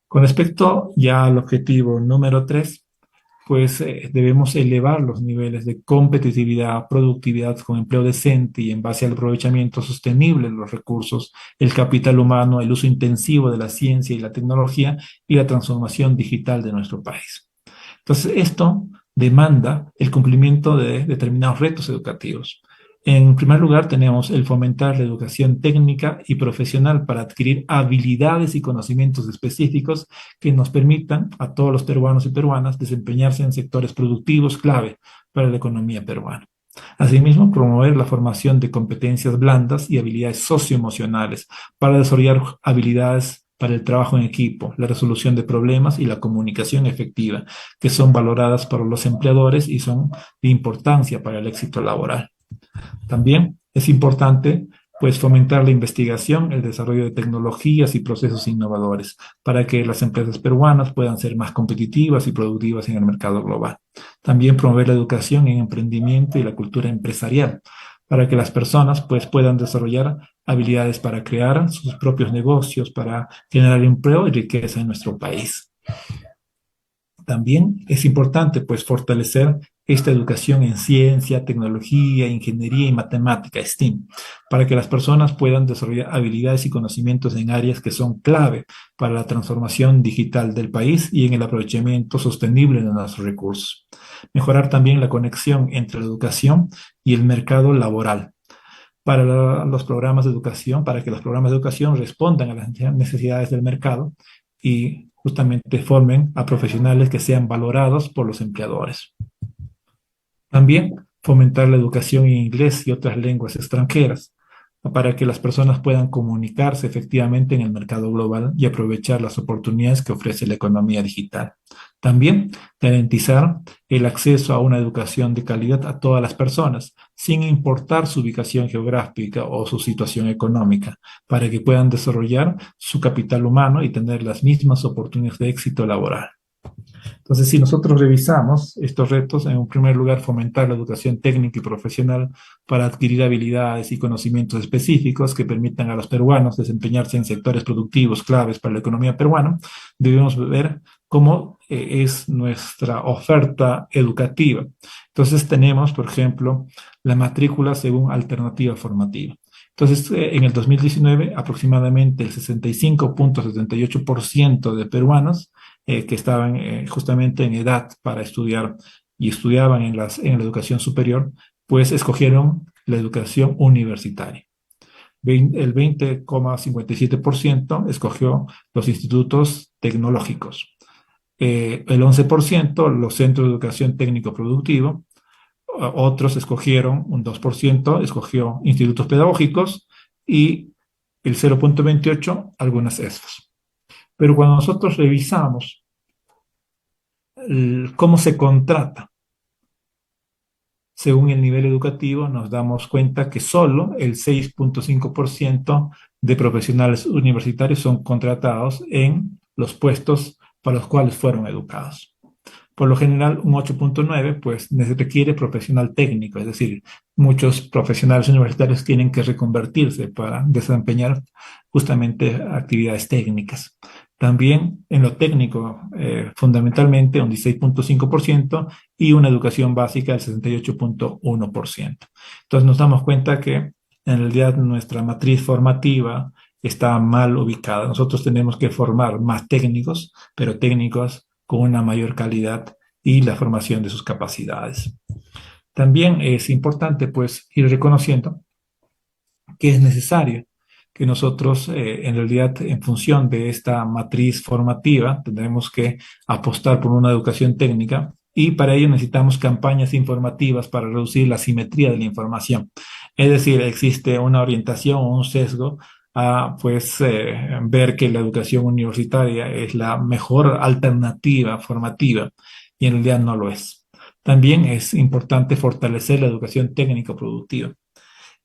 Con respecto ya al objetivo número 3, pues debemos elevar los niveles de competitividad, productividad con empleo decente y en base al aprovechamiento sostenible de los recursos, el capital humano, el uso intensivo de la ciencia y la tecnología y la transformación digital de nuestro país. Entonces, esto demanda el cumplimiento de determinados retos educativos. En primer lugar, tenemos el fomentar la educación técnica y profesional para adquirir habilidades y conocimientos específicos que nos permitan a todos los peruanos y peruanas desempeñarse en sectores productivos clave para la economía peruana. Asimismo, promover la formación de competencias blandas y habilidades socioemocionales para desarrollar habilidades para el trabajo en equipo, la resolución de problemas y la comunicación efectiva, que son valoradas por los empleadores y son de importancia para el éxito laboral. También es importante pues fomentar la investigación, el desarrollo de tecnologías y procesos innovadores para que las empresas peruanas puedan ser más competitivas y productivas en el mercado global. También promover la educación en emprendimiento y la cultura empresarial para que las personas pues puedan desarrollar habilidades para crear sus propios negocios, para generar empleo y riqueza en nuestro país. También es importante pues fortalecer esta educación en ciencia, tecnología, ingeniería y matemática, STEAM, para que las personas puedan desarrollar habilidades y conocimientos en áreas que son clave para la transformación digital del país y en el aprovechamiento sostenible de nuestros recursos. Mejorar también la conexión entre la educación y el mercado laboral para los programas de educación, para que los programas de educación respondan a las necesidades del mercado y justamente formen a profesionales que sean valorados por los empleadores. También fomentar la educación en inglés y otras lenguas extranjeras para que las personas puedan comunicarse efectivamente en el mercado global y aprovechar las oportunidades que ofrece la economía digital. También garantizar el acceso a una educación de calidad a todas las personas, sin importar su ubicación geográfica o su situación económica, para que puedan desarrollar su capital humano y tener las mismas oportunidades de éxito laboral. Entonces, si nosotros revisamos estos retos, en un primer lugar, fomentar la educación técnica y profesional para adquirir habilidades y conocimientos específicos que permitan a los peruanos desempeñarse en sectores productivos claves para la economía peruana, debemos ver cómo es nuestra oferta educativa. Entonces, tenemos, por ejemplo, la matrícula según alternativa formativa. Entonces, en el 2019, aproximadamente el 65.78% de peruanos que estaban justamente en edad para estudiar y estudiaban en la educación superior, pues escogieron la educación universitaria. El 20,57% escogió los institutos tecnológicos. El 11% los centros de educación técnico-productivo. Otros escogieron, un 2% escogió institutos pedagógicos y el 0,28% algunas ESFOs. Pero cuando nosotros revisamos cómo se contrata según el nivel educativo, nos damos cuenta que solo el 6,5% de profesionales universitarios son contratados en los puestos para los cuales fueron educados. Por lo general, un 8,9% pues requiere profesional técnico, es decir, muchos profesionales universitarios tienen que reconvertirse para desempeñar justamente actividades técnicas. También en lo técnico, fundamentalmente un 16,5% y una educación básica del 68,1%. Entonces nos damos cuenta que en realidad nuestra matriz formativa está mal ubicada. Nosotros tenemos que formar más técnicos, pero técnicos con una mayor calidad y la formación de sus capacidades. También es importante pues ir reconociendo que es necesario que nosotros en realidad en función de esta matriz formativa tendremos que apostar por una educación técnica y para ello necesitamos campañas informativas para reducir la asimetría de la información. Es decir, existe una orientación o un sesgo a pues ver que la educación universitaria es la mejor alternativa formativa y en realidad no lo es. También es importante fortalecer la educación técnico-productiva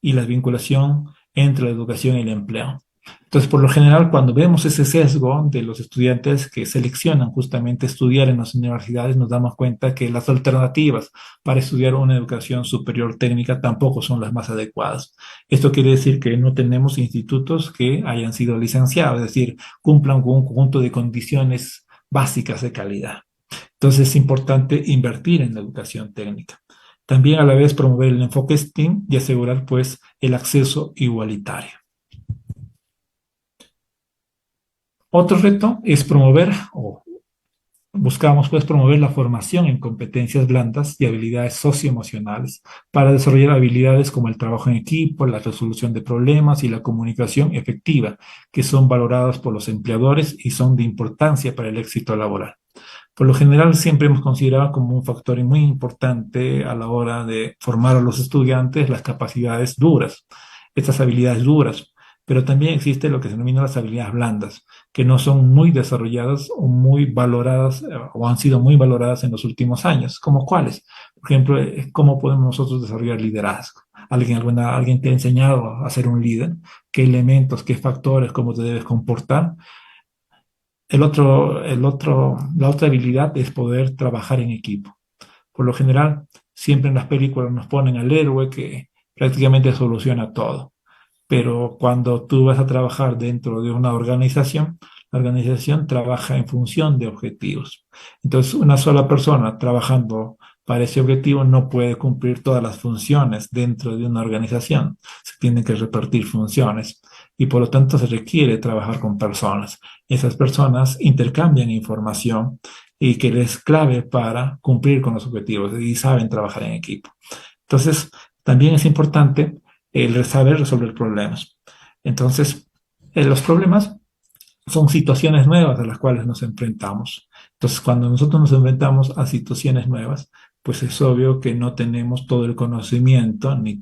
y la vinculación entre la educación y el empleo. Entonces, por lo general, cuando vemos ese sesgo de los estudiantes que seleccionan justamente estudiar en las universidades, nos damos cuenta que las alternativas para estudiar una educación superior técnica tampoco son las más adecuadas. Esto quiere decir que no tenemos institutos que hayan sido licenciados, es decir, cumplan con un conjunto de condiciones básicas de calidad. Entonces, es importante invertir en la educación técnica. También a la vez promover el enfoque STEAM y asegurar pues el acceso igualitario. Otro reto es promover, o buscamos pues promover la formación en competencias blandas y habilidades socioemocionales para desarrollar habilidades como el trabajo en equipo, la resolución de problemas y la comunicación efectiva, que son valoradas por los empleadores y son de importancia para el éxito laboral. Por lo general, siempre hemos considerado como un factor muy importante a la hora de formar a los estudiantes las capacidades duras, estas habilidades duras, pero también existe lo que se denomina las habilidades blandas, que no son muy desarrolladas o muy valoradas o han sido muy valoradas en los últimos años. ¿Como cuáles? Por ejemplo, ¿cómo podemos nosotros desarrollar liderazgo? ¿Alguien te ha enseñado a ser un líder? ¿Qué elementos, qué factores, cómo te debes comportar? La otra habilidad es poder trabajar en equipo. Por lo general, siempre en las películas nos ponen al héroe que prácticamente soluciona todo. Pero cuando tú vas a trabajar dentro de una organización, la organización trabaja en función de objetivos. Entonces, una sola persona trabajando para ese objetivo no puede cumplir todas las funciones dentro de una organización. Se tienen que repartir funciones y por lo tanto se requiere trabajar con personas. Esas personas intercambian información y que es clave para cumplir con los objetivos y saben trabajar en equipo. Entonces, también es importante el saber resolver problemas. Entonces, los problemas son situaciones nuevas a las cuales nos enfrentamos. Entonces, cuando nosotros nos enfrentamos a situaciones nuevas, pues es obvio que no tenemos todo el conocimiento, ni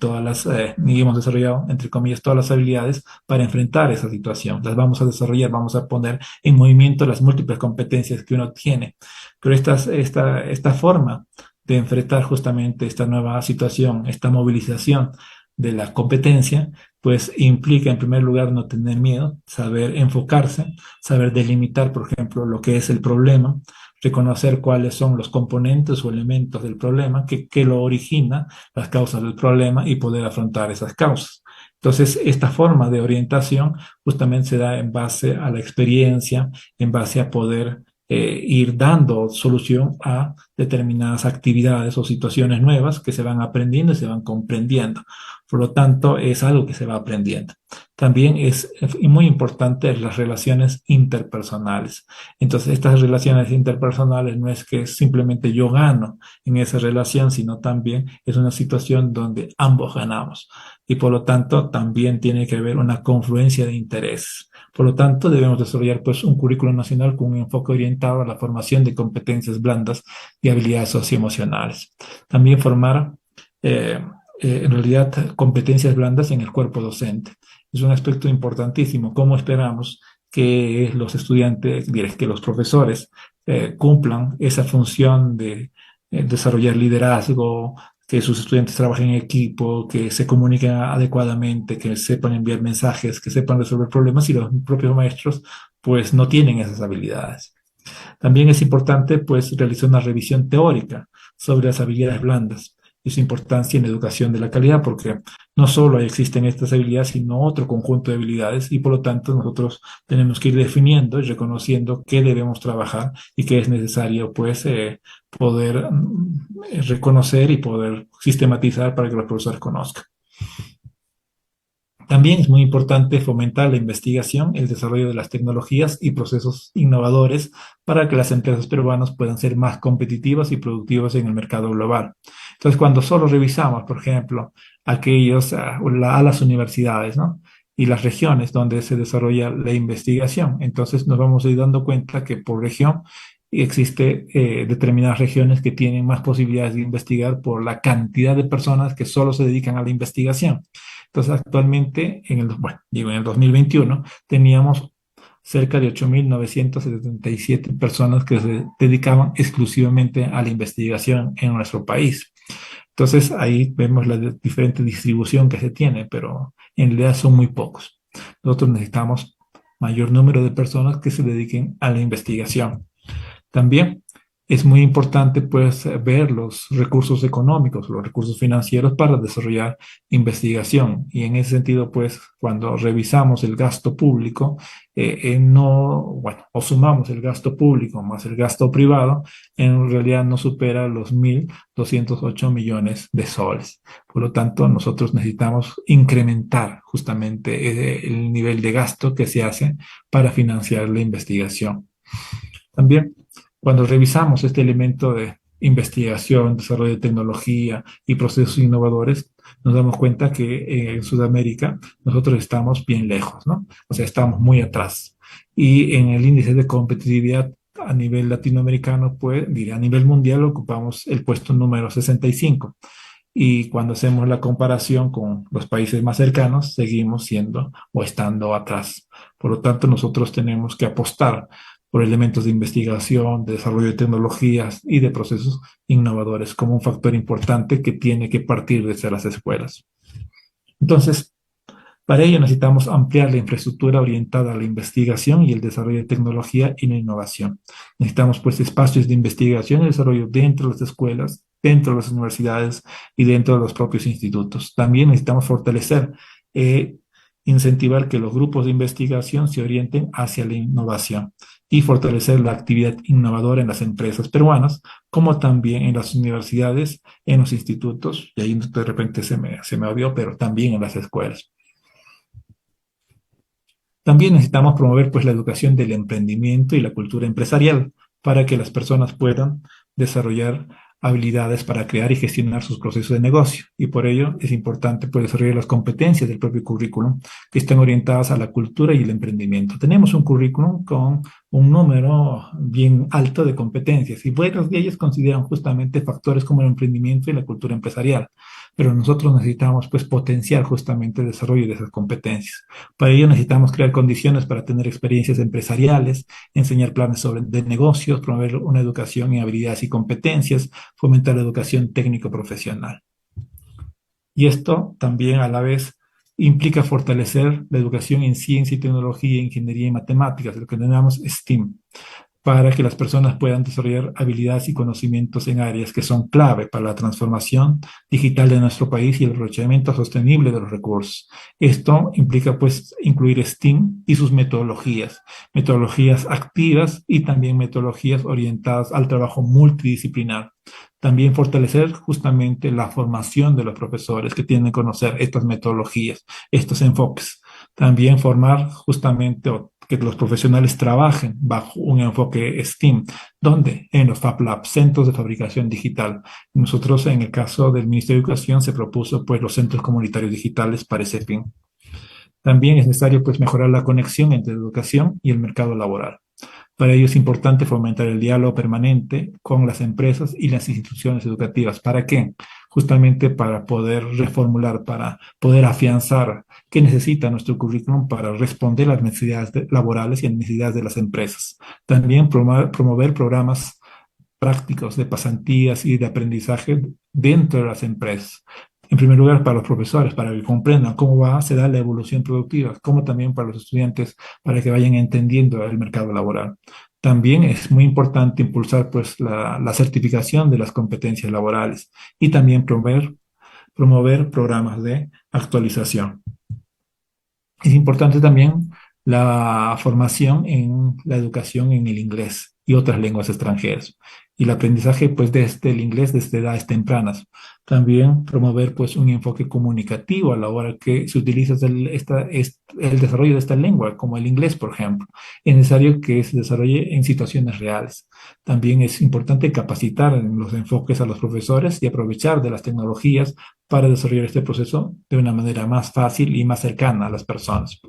hemos desarrollado, entre comillas, todas las habilidades para enfrentar esa situación. Las vamos a desarrollar, vamos a poner en movimiento las múltiples competencias que uno tiene. Pero esta forma de enfrentar justamente esta nueva situación, esta movilización de la competencia, pues implica en primer lugar no tener miedo, saber enfocarse, saber delimitar, por ejemplo, lo que es el problema, reconocer cuáles son los componentes o elementos del problema, que lo origina, las causas del problema y poder afrontar esas causas. Entonces, esta forma de orientación justamente se da en base a la experiencia, en base a poder ir dando solución a determinadas actividades o situaciones nuevas que se van aprendiendo y se van comprendiendo. Por lo tanto, es algo que se va aprendiendo. También es muy importante las relaciones interpersonales. Entonces, estas relaciones interpersonales no es que simplemente yo gano en esa relación, sino también es una situación donde ambos ganamos. Y por lo tanto, también tiene que haber una confluencia de intereses. Por lo tanto, debemos desarrollar pues, un currículo nacional con un enfoque orientado a la formación de competencias blandas y habilidades socioemocionales. También formar en realidad competencias blandas en el cuerpo docente. Es un aspecto importantísimo. ¿Cómo esperamos que los estudiantes, que los profesores cumplan esa función de desarrollar liderazgo, que sus estudiantes trabajen en equipo, que se comuniquen adecuadamente, que sepan enviar mensajes, que sepan resolver problemas y los propios maestros pues no tienen esas habilidades? También es importante pues realizar una revisión teórica sobre las habilidades blandas y su importancia en la educación de la calidad, porque no solo existen estas habilidades, sino otro conjunto de habilidades y por lo tanto nosotros tenemos que ir definiendo y reconociendo qué debemos trabajar y qué es necesario pues poder reconocer y poder sistematizar para que los profesores conozcan. También es muy importante fomentar la investigación, el desarrollo de las tecnologías y procesos innovadores para que las empresas peruanas puedan ser más competitivas y productivas en el mercado global. Entonces, cuando solo revisamos, por ejemplo, a las universidades, ¿no? Y las regiones donde se desarrolla la investigación, entonces nos vamos a ir dando cuenta que por región existe determinadas regiones que tienen más posibilidades de investigar por la cantidad de personas que solo se dedican a la investigación. Entonces, actualmente, en el 2021, teníamos cerca de 8.977 personas que se dedicaban exclusivamente a la investigación en nuestro país. Entonces, ahí vemos la diferente distribución que se tiene, pero en realidad son muy pocos. Nosotros necesitamos mayor número de personas que se dediquen a la investigación. También es muy importante pues ver los recursos económicos, los recursos financieros para desarrollar investigación. Y en ese sentido pues cuando revisamos el gasto público, o sumamos el gasto público más el gasto privado, en realidad no supera los 1.208 millones de soles. Por lo tanto, nosotros necesitamos incrementar justamente el nivel de gasto que se hace para financiar la investigación. También, cuando revisamos este elemento de investigación, desarrollo de tecnología y procesos innovadores, nos damos cuenta que en Sudamérica nosotros estamos bien lejos, ¿no? O sea, estamos muy atrás. Y en el índice de competitividad a nivel latinoamericano, pues, a nivel mundial ocupamos el puesto número 65. Y cuando hacemos la comparación con los países más cercanos, seguimos siendo o estando atrás. Por lo tanto, nosotros tenemos que apostar por elementos de investigación, de desarrollo de tecnologías y de procesos innovadores como un factor importante que tiene que partir desde las escuelas. Entonces, para ello necesitamos ampliar la infraestructura orientada a la investigación y el desarrollo de tecnología y la innovación. Necesitamos pues espacios de investigación y desarrollo dentro de las escuelas, dentro de las universidades y dentro de los propios institutos. También necesitamos fortalecer incentivar que los grupos de investigación se orienten hacia la innovación y fortalecer la actividad innovadora en las empresas peruanas, como también en las universidades, en los institutos, y ahí de repente se me olvidó, pero también en las escuelas. También necesitamos promover pues la educación del emprendimiento y la cultura empresarial para que las personas puedan desarrollar habilidades para crear y gestionar sus procesos de negocio. Y por ello es importante pues, desarrollar las competencias del propio currículum que estén orientadas a la cultura y el emprendimiento. Tenemos un currículum con un número bien alto de competencias y varias de ellas consideran justamente factores como el emprendimiento y la cultura empresarial. Pero nosotros necesitamos pues potenciar justamente el desarrollo de esas competencias. Para ello necesitamos crear condiciones para tener experiencias empresariales, enseñar planes de negocios, promover una educación en habilidades y competencias, fomentar la educación técnico-profesional. Y esto también a la vez implica fortalecer la educación en ciencia y tecnología, ingeniería y matemáticas, lo que denominamos STEAM, para que las personas puedan desarrollar habilidades y conocimientos en áreas que son clave para la transformación digital de nuestro país y el aprovechamiento sostenible de los recursos. Esto implica pues incluir STEAM y sus metodologías activas y también metodologías orientadas al trabajo multidisciplinar. También fortalecer justamente la formación de los profesores que tienen que conocer estas metodologías, estos enfoques. También formar justamente que los profesionales trabajen bajo un enfoque STEAM. ¿Dónde? En los Fab Labs, centros de fabricación digital. Nosotros, en el caso del Ministerio de Educación, se propuso pues los centros comunitarios digitales para ese fin. También es necesario pues mejorar la conexión entre la educación y el mercado laboral. Para ello es importante fomentar el diálogo permanente con las empresas y las instituciones educativas. ¿Para qué? Justamente para poder reformular, para poder afianzar qué necesita nuestro currículum para responder a las necesidades laborales y a las necesidades de las empresas. También promover programas prácticos de pasantías y de aprendizaje dentro de las empresas. En primer lugar, para los profesores, para que comprendan cómo se da la evolución productiva, como también para los estudiantes, para que vayan entendiendo el mercado laboral. También es muy importante impulsar pues, la certificación de las competencias laborales y también promover programas de actualización. Es importante también la formación en la educación en el inglés y otras lenguas extranjeras y el aprendizaje pues desde el inglés desde edades tempranas. También promover pues un enfoque comunicativo a la hora que se utiliza el desarrollo de esta lengua, como el inglés, por ejemplo. Es necesario que se desarrolle en situaciones reales. También es importante capacitar en los enfoques a los profesores y aprovechar de las tecnologías para desarrollar este proceso de una manera más fácil y más cercana a las personas.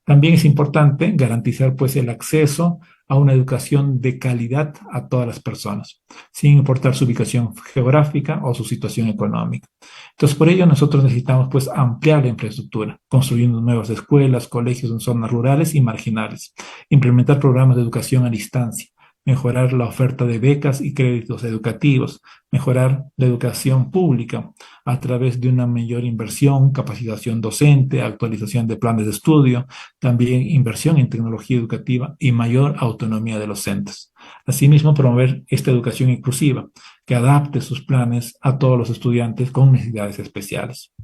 También es importante garantizar pues el acceso a una educación de calidad a todas las personas, sin importar su ubicación geográfica o su situación económica. Entonces, por ello nosotros necesitamos pues ampliar la infraestructura, construyendo nuevas escuelas, colegios en zonas rurales y marginales, implementar programas de educación a distancia, mejorar la oferta de becas y créditos educativos, mejorar la educación pública, a través de una mayor inversión, capacitación docente, actualización de planes de estudio, también inversión en tecnología educativa y mayor autonomía de los centros. Asimismo, promover esta educación inclusiva que adapte sus planes a todos los estudiantes con necesidades especiales.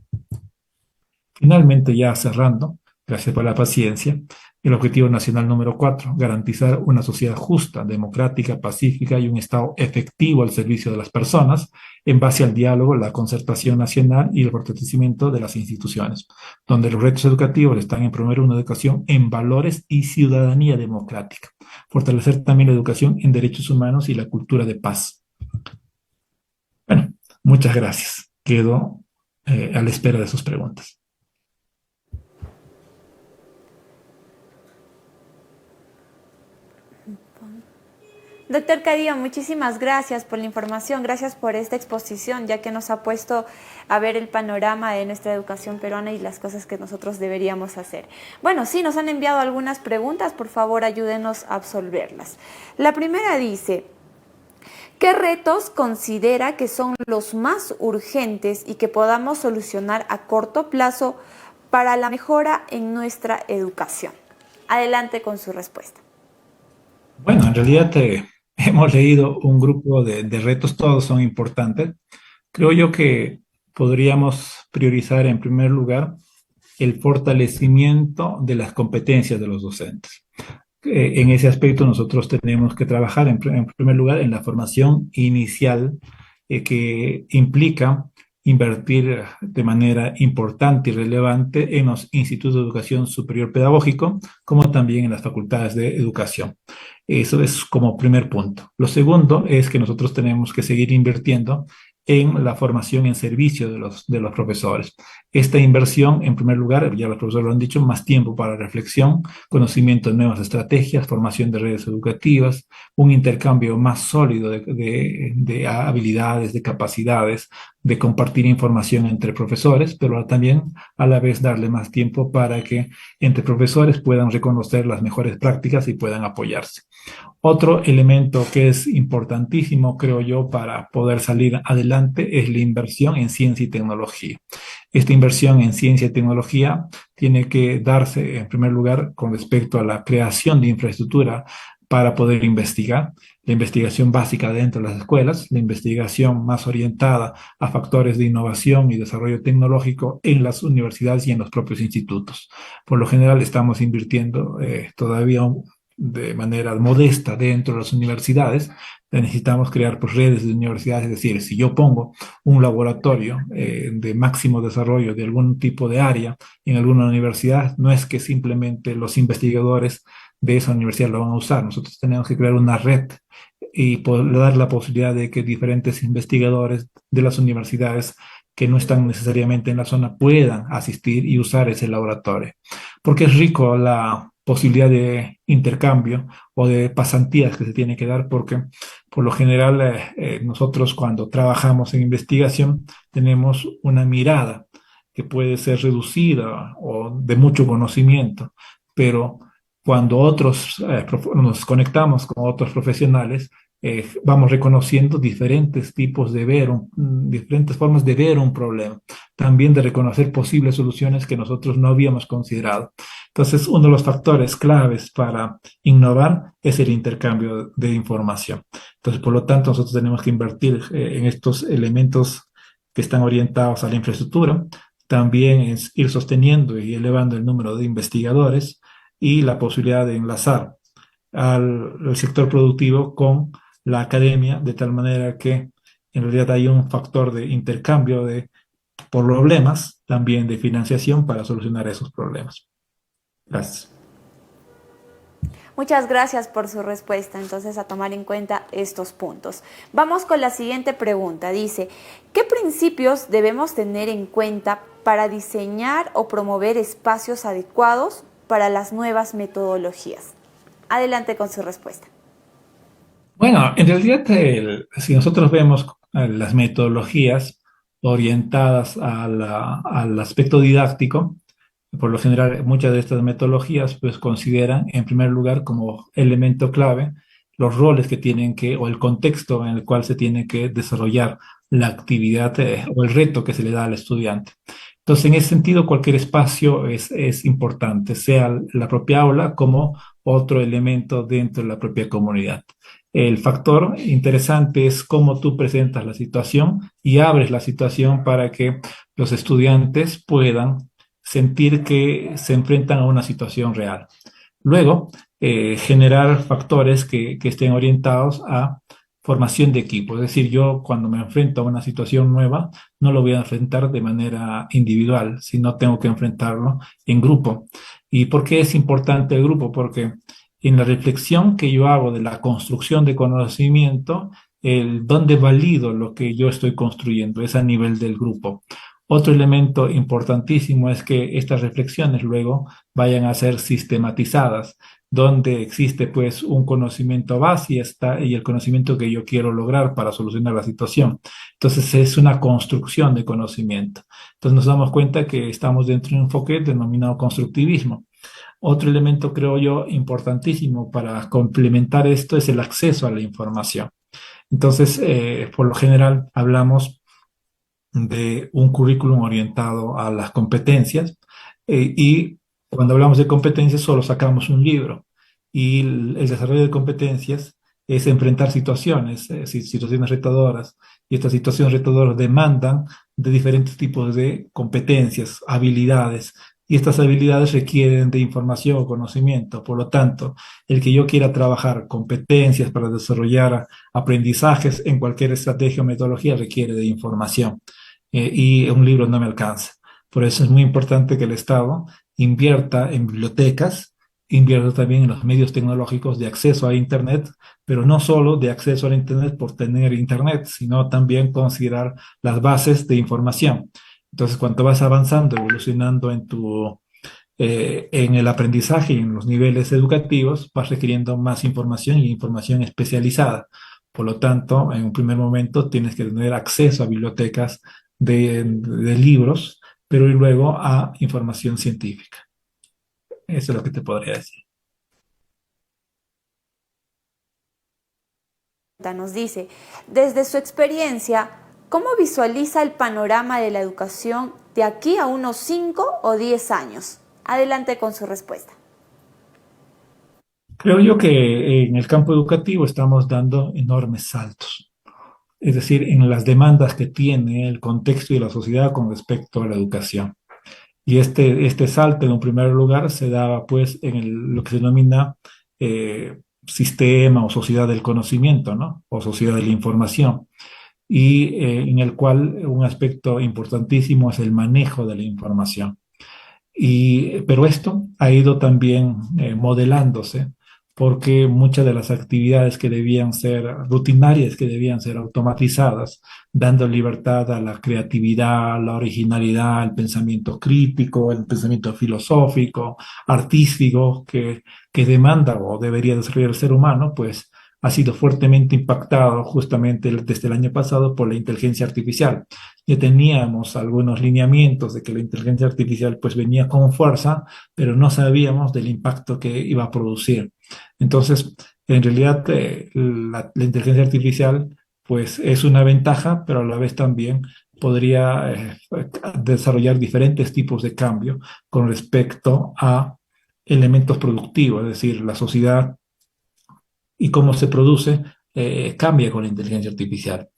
Finalmente, ya cerrando, gracias por la paciencia, el objetivo nacional número 4, garantizar una sociedad justa, democrática, pacífica y un Estado efectivo al servicio de las personas, en base al diálogo, la concertación nacional y el fortalecimiento de las instituciones, donde los retos educativos están en promover una educación en valores y ciudadanía democrática, fortalecer también la educación en derechos humanos y la cultura de paz. Bueno, muchas gracias. Quedo a la espera de sus preguntas. Doctor Cadillo, muchísimas gracias por la información, gracias por esta exposición, ya que nos ha puesto a ver el panorama de nuestra educación peruana y las cosas que nosotros deberíamos hacer. Bueno, sí, nos han enviado algunas preguntas, por favor ayúdenos a absolverlas. La primera dice, ¿qué retos considera que son los más urgentes y que podamos solucionar a corto plazo para la mejora en nuestra educación? Adelante con su respuesta. Bueno, en realidad hemos leído un grupo de retos, todos son importantes. Creo yo que podríamos priorizar en primer lugar el fortalecimiento de las competencias de los docentes. En ese aspecto nosotros tenemos que trabajar en primer lugar en la formación inicial que implica invertir de manera importante y relevante en los institutos de educación superior pedagógico, como también en las facultades de educación. Eso es como primer punto. Lo segundo es que nosotros tenemos que seguir invirtiendo en la formación en servicio de los profesores. Esta inversión, en primer lugar, ya los profesores lo han dicho, más tiempo para reflexión, conocimiento de nuevas estrategias, formación de redes educativas, un intercambio más sólido de habilidades, de capacidades, de compartir información entre profesores, pero también a la vez darle más tiempo para que entre profesores puedan reconocer las mejores prácticas y puedan apoyarse. Otro elemento que es importantísimo, creo yo, para poder salir adelante es la inversión en ciencia y tecnología. Esta inversión en ciencia y tecnología tiene que darse, en primer lugar, con respecto a la creación de infraestructura para poder investigar, la investigación básica dentro de las escuelas, la investigación más orientada a factores de innovación y desarrollo tecnológico en las universidades y en los propios institutos. Por lo general estamos invirtiendo todavía de manera modesta dentro de las universidades. Necesitamos crear pues, redes de universidades, es decir, si yo pongo un laboratorio de máximo desarrollo de algún tipo de área en alguna universidad, no es que simplemente los investigadores de esa universidad lo van a usar. Nosotros tenemos que crear una red y poder dar la posibilidad de que diferentes investigadores de las universidades que no están necesariamente en la zona puedan asistir y usar ese laboratorio. Porque es rico la posibilidad de intercambio o de pasantías que se tiene que dar, porque por lo general nosotros cuando trabajamos en investigación tenemos una mirada que puede ser reducida o de mucho conocimiento, pero cuando nos conectamos con otros profesionales, vamos reconociendo diferentes tipos de diferentes formas de ver un problema, también de reconocer posibles soluciones que nosotros no habíamos considerado. Entonces, uno de los factores claves para innovar es el intercambio de información. Entonces, por lo tanto, nosotros tenemos que invertir en estos elementos que están orientados a la infraestructura, también es ir sosteniendo y elevando el número de investigadores y la posibilidad de enlazar al sector productivo con la academia, de tal manera que en realidad hay un factor de intercambio de problemas, también de financiación para solucionar esos problemas. Gracias. Muchas gracias por su respuesta. Entonces, a tomar en cuenta estos puntos. Vamos con la siguiente pregunta. Dice, ¿qué principios debemos tener en cuenta para diseñar o promover espacios adecuados para las nuevas metodologías? Adelante con su respuesta. Bueno, en realidad, si nosotros vemos las metodologías orientadas al aspecto didáctico, por lo general, muchas de estas metodologías pues consideran en primer lugar como elemento clave los roles que tienen que, o el contexto en el cual se tiene que desarrollar la actividad o el reto que se le da al estudiante. Entonces, en ese sentido, cualquier espacio es importante, sea la propia aula como otro elemento dentro de la propia comunidad. El factor interesante es cómo tú presentas la situación y abres la situación para que los estudiantes puedan sentir que se enfrentan a una situación real. Luego, generar factores que estén orientados a formación de equipo. Es decir, yo cuando me enfrento a una situación nueva, no lo voy a enfrentar de manera individual, sino tengo que enfrentarlo en grupo. ¿Y por qué es importante el grupo? Porque en la reflexión que yo hago de la construcción de conocimiento, el dónde valido lo que yo estoy construyendo es a nivel del grupo. Otro elemento importantísimo es que estas reflexiones luego vayan a ser sistematizadas, donde existe pues un conocimiento base y el conocimiento que yo quiero lograr para solucionar la situación. Entonces es una construcción de conocimiento. Entonces nos damos cuenta que estamos dentro de un enfoque denominado constructivismo. Otro elemento, creo yo, importantísimo para complementar esto es el acceso a la información. Entonces, por lo general, hablamos de un currículum orientado a las competencias y cuando hablamos de competencias solo sacamos un libro y el desarrollo de competencias es enfrentar situaciones, situaciones retadoras y estas situaciones retadoras demandan de diferentes tipos de competencias, habilidades y estas habilidades requieren de información o conocimiento. Por lo tanto, el que yo quiera trabajar competencias para desarrollar aprendizajes en cualquier estrategia o metodología requiere de información y un libro no me alcanza. Por eso es muy importante que el Estado invierta en bibliotecas, invierta también en los medios tecnológicos de acceso a Internet, pero no solo de acceso a Internet por tener Internet, sino también considerar las bases de información. Entonces, cuando vas avanzando, evolucionando en el aprendizaje y en los niveles educativos, vas requiriendo más información y información especializada. Por lo tanto, en un primer momento tienes que tener acceso a bibliotecas de libros, pero y luego a información científica. Eso es lo que te podría decir. Nos dice, desde su experiencia, ¿cómo visualiza el panorama de la educación de aquí a unos 5 o 10 años? Adelante con su respuesta. Creo yo que en el campo educativo estamos dando enormes saltos, es decir, en las demandas que tiene el contexto y la sociedad con respecto a la educación. Y este salto, en un primer lugar, se daba pues en lo que se denomina sistema o sociedad del conocimiento, ¿no? O sociedad de la información. Y en el cual un aspecto importantísimo es el manejo de la información. Pero esto ha ido también modelándose porque muchas de las actividades que debían ser rutinarias, que debían ser automatizadas, dando libertad a la creatividad, la originalidad, al pensamiento crítico, el pensamiento filosófico, artístico, que demanda o debería desarrollar el ser humano, pues ha sido fuertemente impactado justamente desde el año pasado por la inteligencia artificial. Ya teníamos algunos lineamientos de que la inteligencia artificial pues venía con fuerza, pero no sabíamos del impacto que iba a producir. Entonces, en realidad, la inteligencia artificial pues es una ventaja, pero a la vez también podría desarrollar diferentes tipos de cambio con respecto a elementos productivos, es decir, la sociedad y cómo se produce cambia con la inteligencia artificial.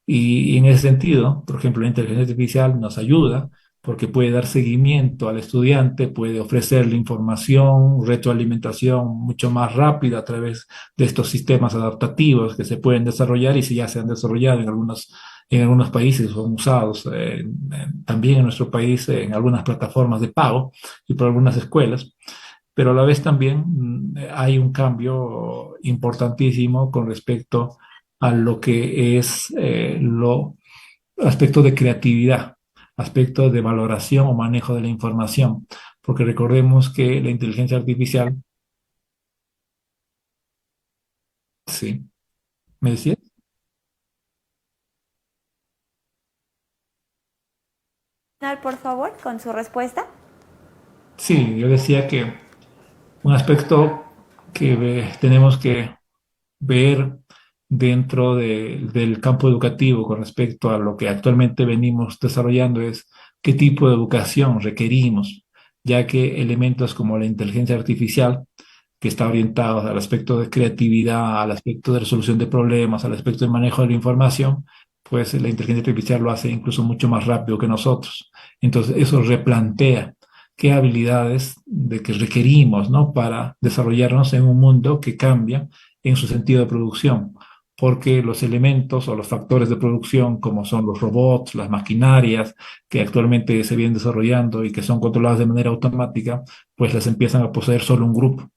Y en ese sentido, por ejemplo, la inteligencia artificial nos ayuda porque puede dar seguimiento al estudiante, puede ofrecerle información, retroalimentación mucho más rápida a través de estos sistemas adaptativos que se pueden desarrollar y si ya se han desarrollado en algunos países, son usados también en nuestro país en algunas plataformas de pago y por algunas escuelas, pero a la vez también hay un cambio importantísimo con respecto a lo que es lo aspecto de creatividad, aspecto de valoración o manejo de la información, porque recordemos que la inteligencia artificial, sí, ¿me decía? Por favor, con su respuesta. Sí, yo decía que un aspecto que tenemos que ver dentro del campo educativo con respecto a lo que actualmente venimos desarrollando es qué tipo de educación requerimos, ya que elementos como la inteligencia artificial, que está orientado al aspecto de creatividad, al aspecto de resolución de problemas, al aspecto de manejo de la información, pues la inteligencia artificial lo hace incluso mucho más rápido que nosotros. Entonces, eso replantea qué habilidades de que requerimos, ¿no? Para desarrollarnos en un mundo que cambia en su sentido de producción, porque los elementos o los factores de producción, como son los robots, las maquinarias que actualmente se vienen desarrollando y que son controladas de manera automática, pues las empiezan a poseer solo un grupo.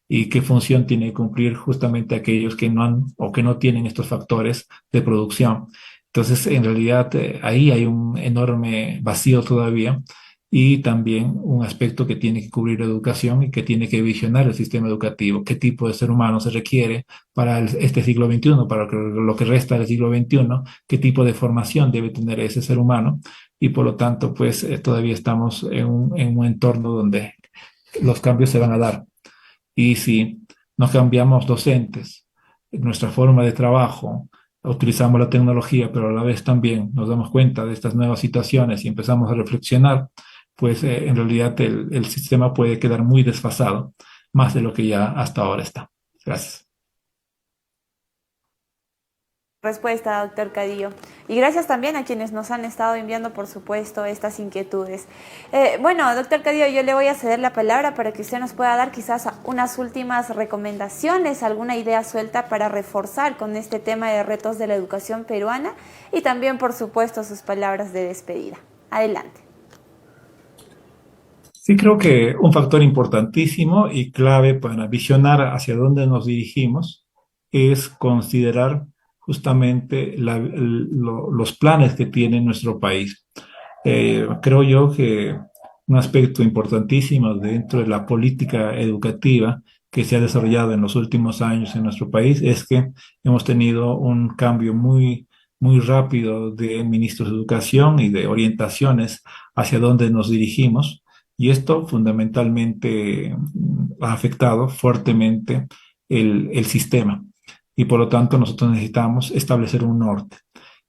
¿Y qué función tiene que cumplir justamente aquellos que no han o que no tienen estos factores de producción? Entonces, en realidad, ahí hay un enorme vacío todavía y también un aspecto que tiene que cubrir la educación y que tiene que visionar el sistema educativo. ¿Qué tipo de ser humano se requiere para este siglo XXI, para lo que resta del siglo XXI? ¿Qué tipo de formación debe tener ese ser humano? Y por lo tanto, pues todavía estamos en un entorno donde los cambios se van a dar. Y si nos cambiamos docentes, nuestra forma de trabajo, utilizamos la tecnología, pero a la vez también nos damos cuenta de estas nuevas situaciones y empezamos a reflexionar, pues en realidad el sistema puede quedar muy desfasado, más de lo que ya hasta ahora está. Gracias. Respuesta, doctor Cadillo. Y gracias también a quienes nos han estado enviando, por supuesto, estas inquietudes. Bueno, doctor Cadillo, yo le voy a ceder la palabra para que usted nos pueda dar quizás unas últimas recomendaciones, alguna idea suelta para reforzar con este tema de retos de la educación peruana y también, por supuesto, sus palabras de despedida. Adelante. Sí, creo que un factor importantísimo y clave para visionar hacia dónde nos dirigimos es considerar justamente los planes que tiene nuestro país. Creo yo que un aspecto importantísimo dentro de la política educativa que se ha desarrollado en los últimos años en nuestro país es que hemos tenido un cambio muy rápido de ministros de educación y de orientaciones hacia dónde nos dirigimos. Y esto fundamentalmente ha afectado fuertemente el sistema. Y por lo tanto nosotros necesitamos establecer un norte.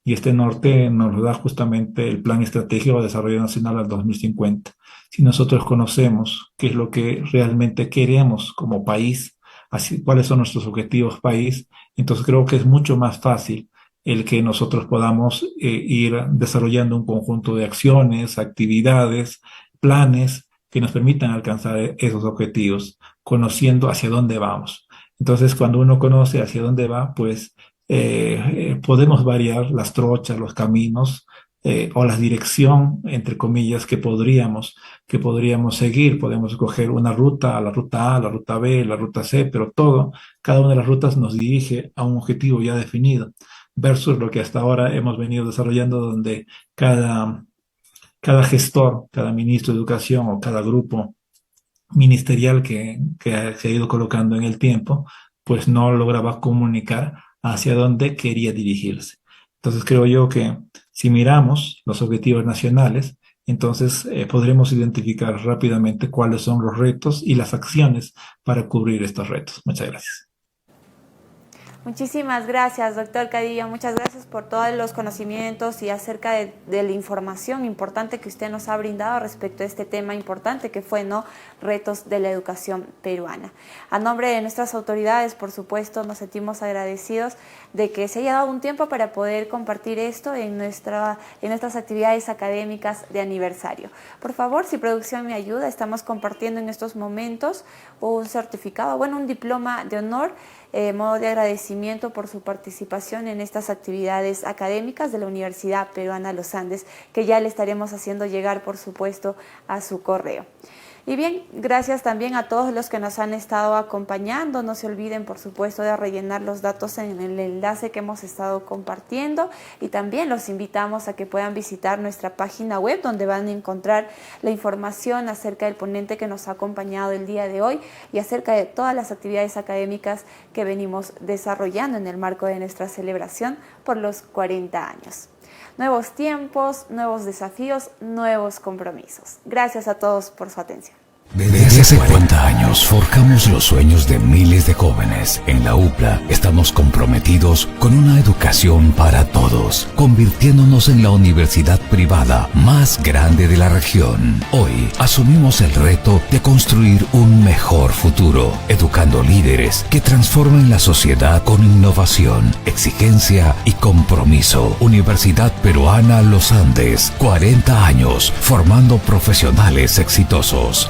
Y este norte nos lo da justamente el Plan Estratégico de Desarrollo Nacional al 2050. Si nosotros conocemos qué es lo que realmente queremos como país, así, cuáles son nuestros objetivos país, entonces creo que es mucho más fácil el que nosotros podamos ir desarrollando un conjunto de acciones, actividades, planes que nos permitan alcanzar esos objetivos, conociendo hacia dónde vamos. Entonces, cuando uno conoce hacia dónde va, pues podemos variar las trochas, los caminos o la dirección, entre comillas, que podríamos seguir. Podemos escoger una ruta, la ruta A, la ruta B, la ruta C, pero todo, cada una de las rutas nos dirige a un objetivo ya definido, versus lo que hasta ahora hemos venido desarrollando, donde cada gestor, cada ministro de educación o cada grupo ministerial que se ha ido colocando en el tiempo, pues no lograba comunicar hacia dónde quería dirigirse. Entonces creo yo que si miramos los objetivos nacionales, entonces podremos identificar rápidamente cuáles son los retos y las acciones para cubrir estos retos. Muchas gracias. Muchísimas gracias, doctor Cadillo. Muchas gracias por todos los conocimientos y acerca de la información importante que usted nos ha brindado respecto a este tema importante que fue, ¿no?, retos de la educación peruana. A nombre de nuestras autoridades, por supuesto, nos sentimos agradecidos de que se haya dado un tiempo para poder compartir esto en nuestras actividades académicas de aniversario. Por favor, si producción me ayuda, estamos compartiendo en estos momentos un certificado, bueno, un diploma de honor, modo de agradecimiento por su participación en estas actividades académicas de la Universidad Peruana Los Andes, que ya le estaremos haciendo llegar, por supuesto, a su correo. Y bien, gracias también a todos los que nos han estado acompañando. No se olviden, por supuesto, de rellenar los datos en el enlace que hemos estado compartiendo y también los invitamos a que puedan visitar nuestra página web donde van a encontrar la información acerca del ponente que nos ha acompañado el día de hoy y acerca de todas las actividades académicas que venimos desarrollando en el marco de nuestra celebración por los 40 años. Nuevos tiempos, nuevos desafíos, nuevos compromisos. Gracias a todos por su atención. Desde Hace 40 años forjamos los sueños de miles de jóvenes. En la UPLA estamos comprometidos con una educación para todos, convirtiéndonos en la universidad privada más grande de la región. Hoy asumimos el reto de construir un mejor futuro, educando líderes que transformen la sociedad con innovación, exigencia y compromiso. Universidad Peruana Los Andes, 40 años formando profesionales exitosos.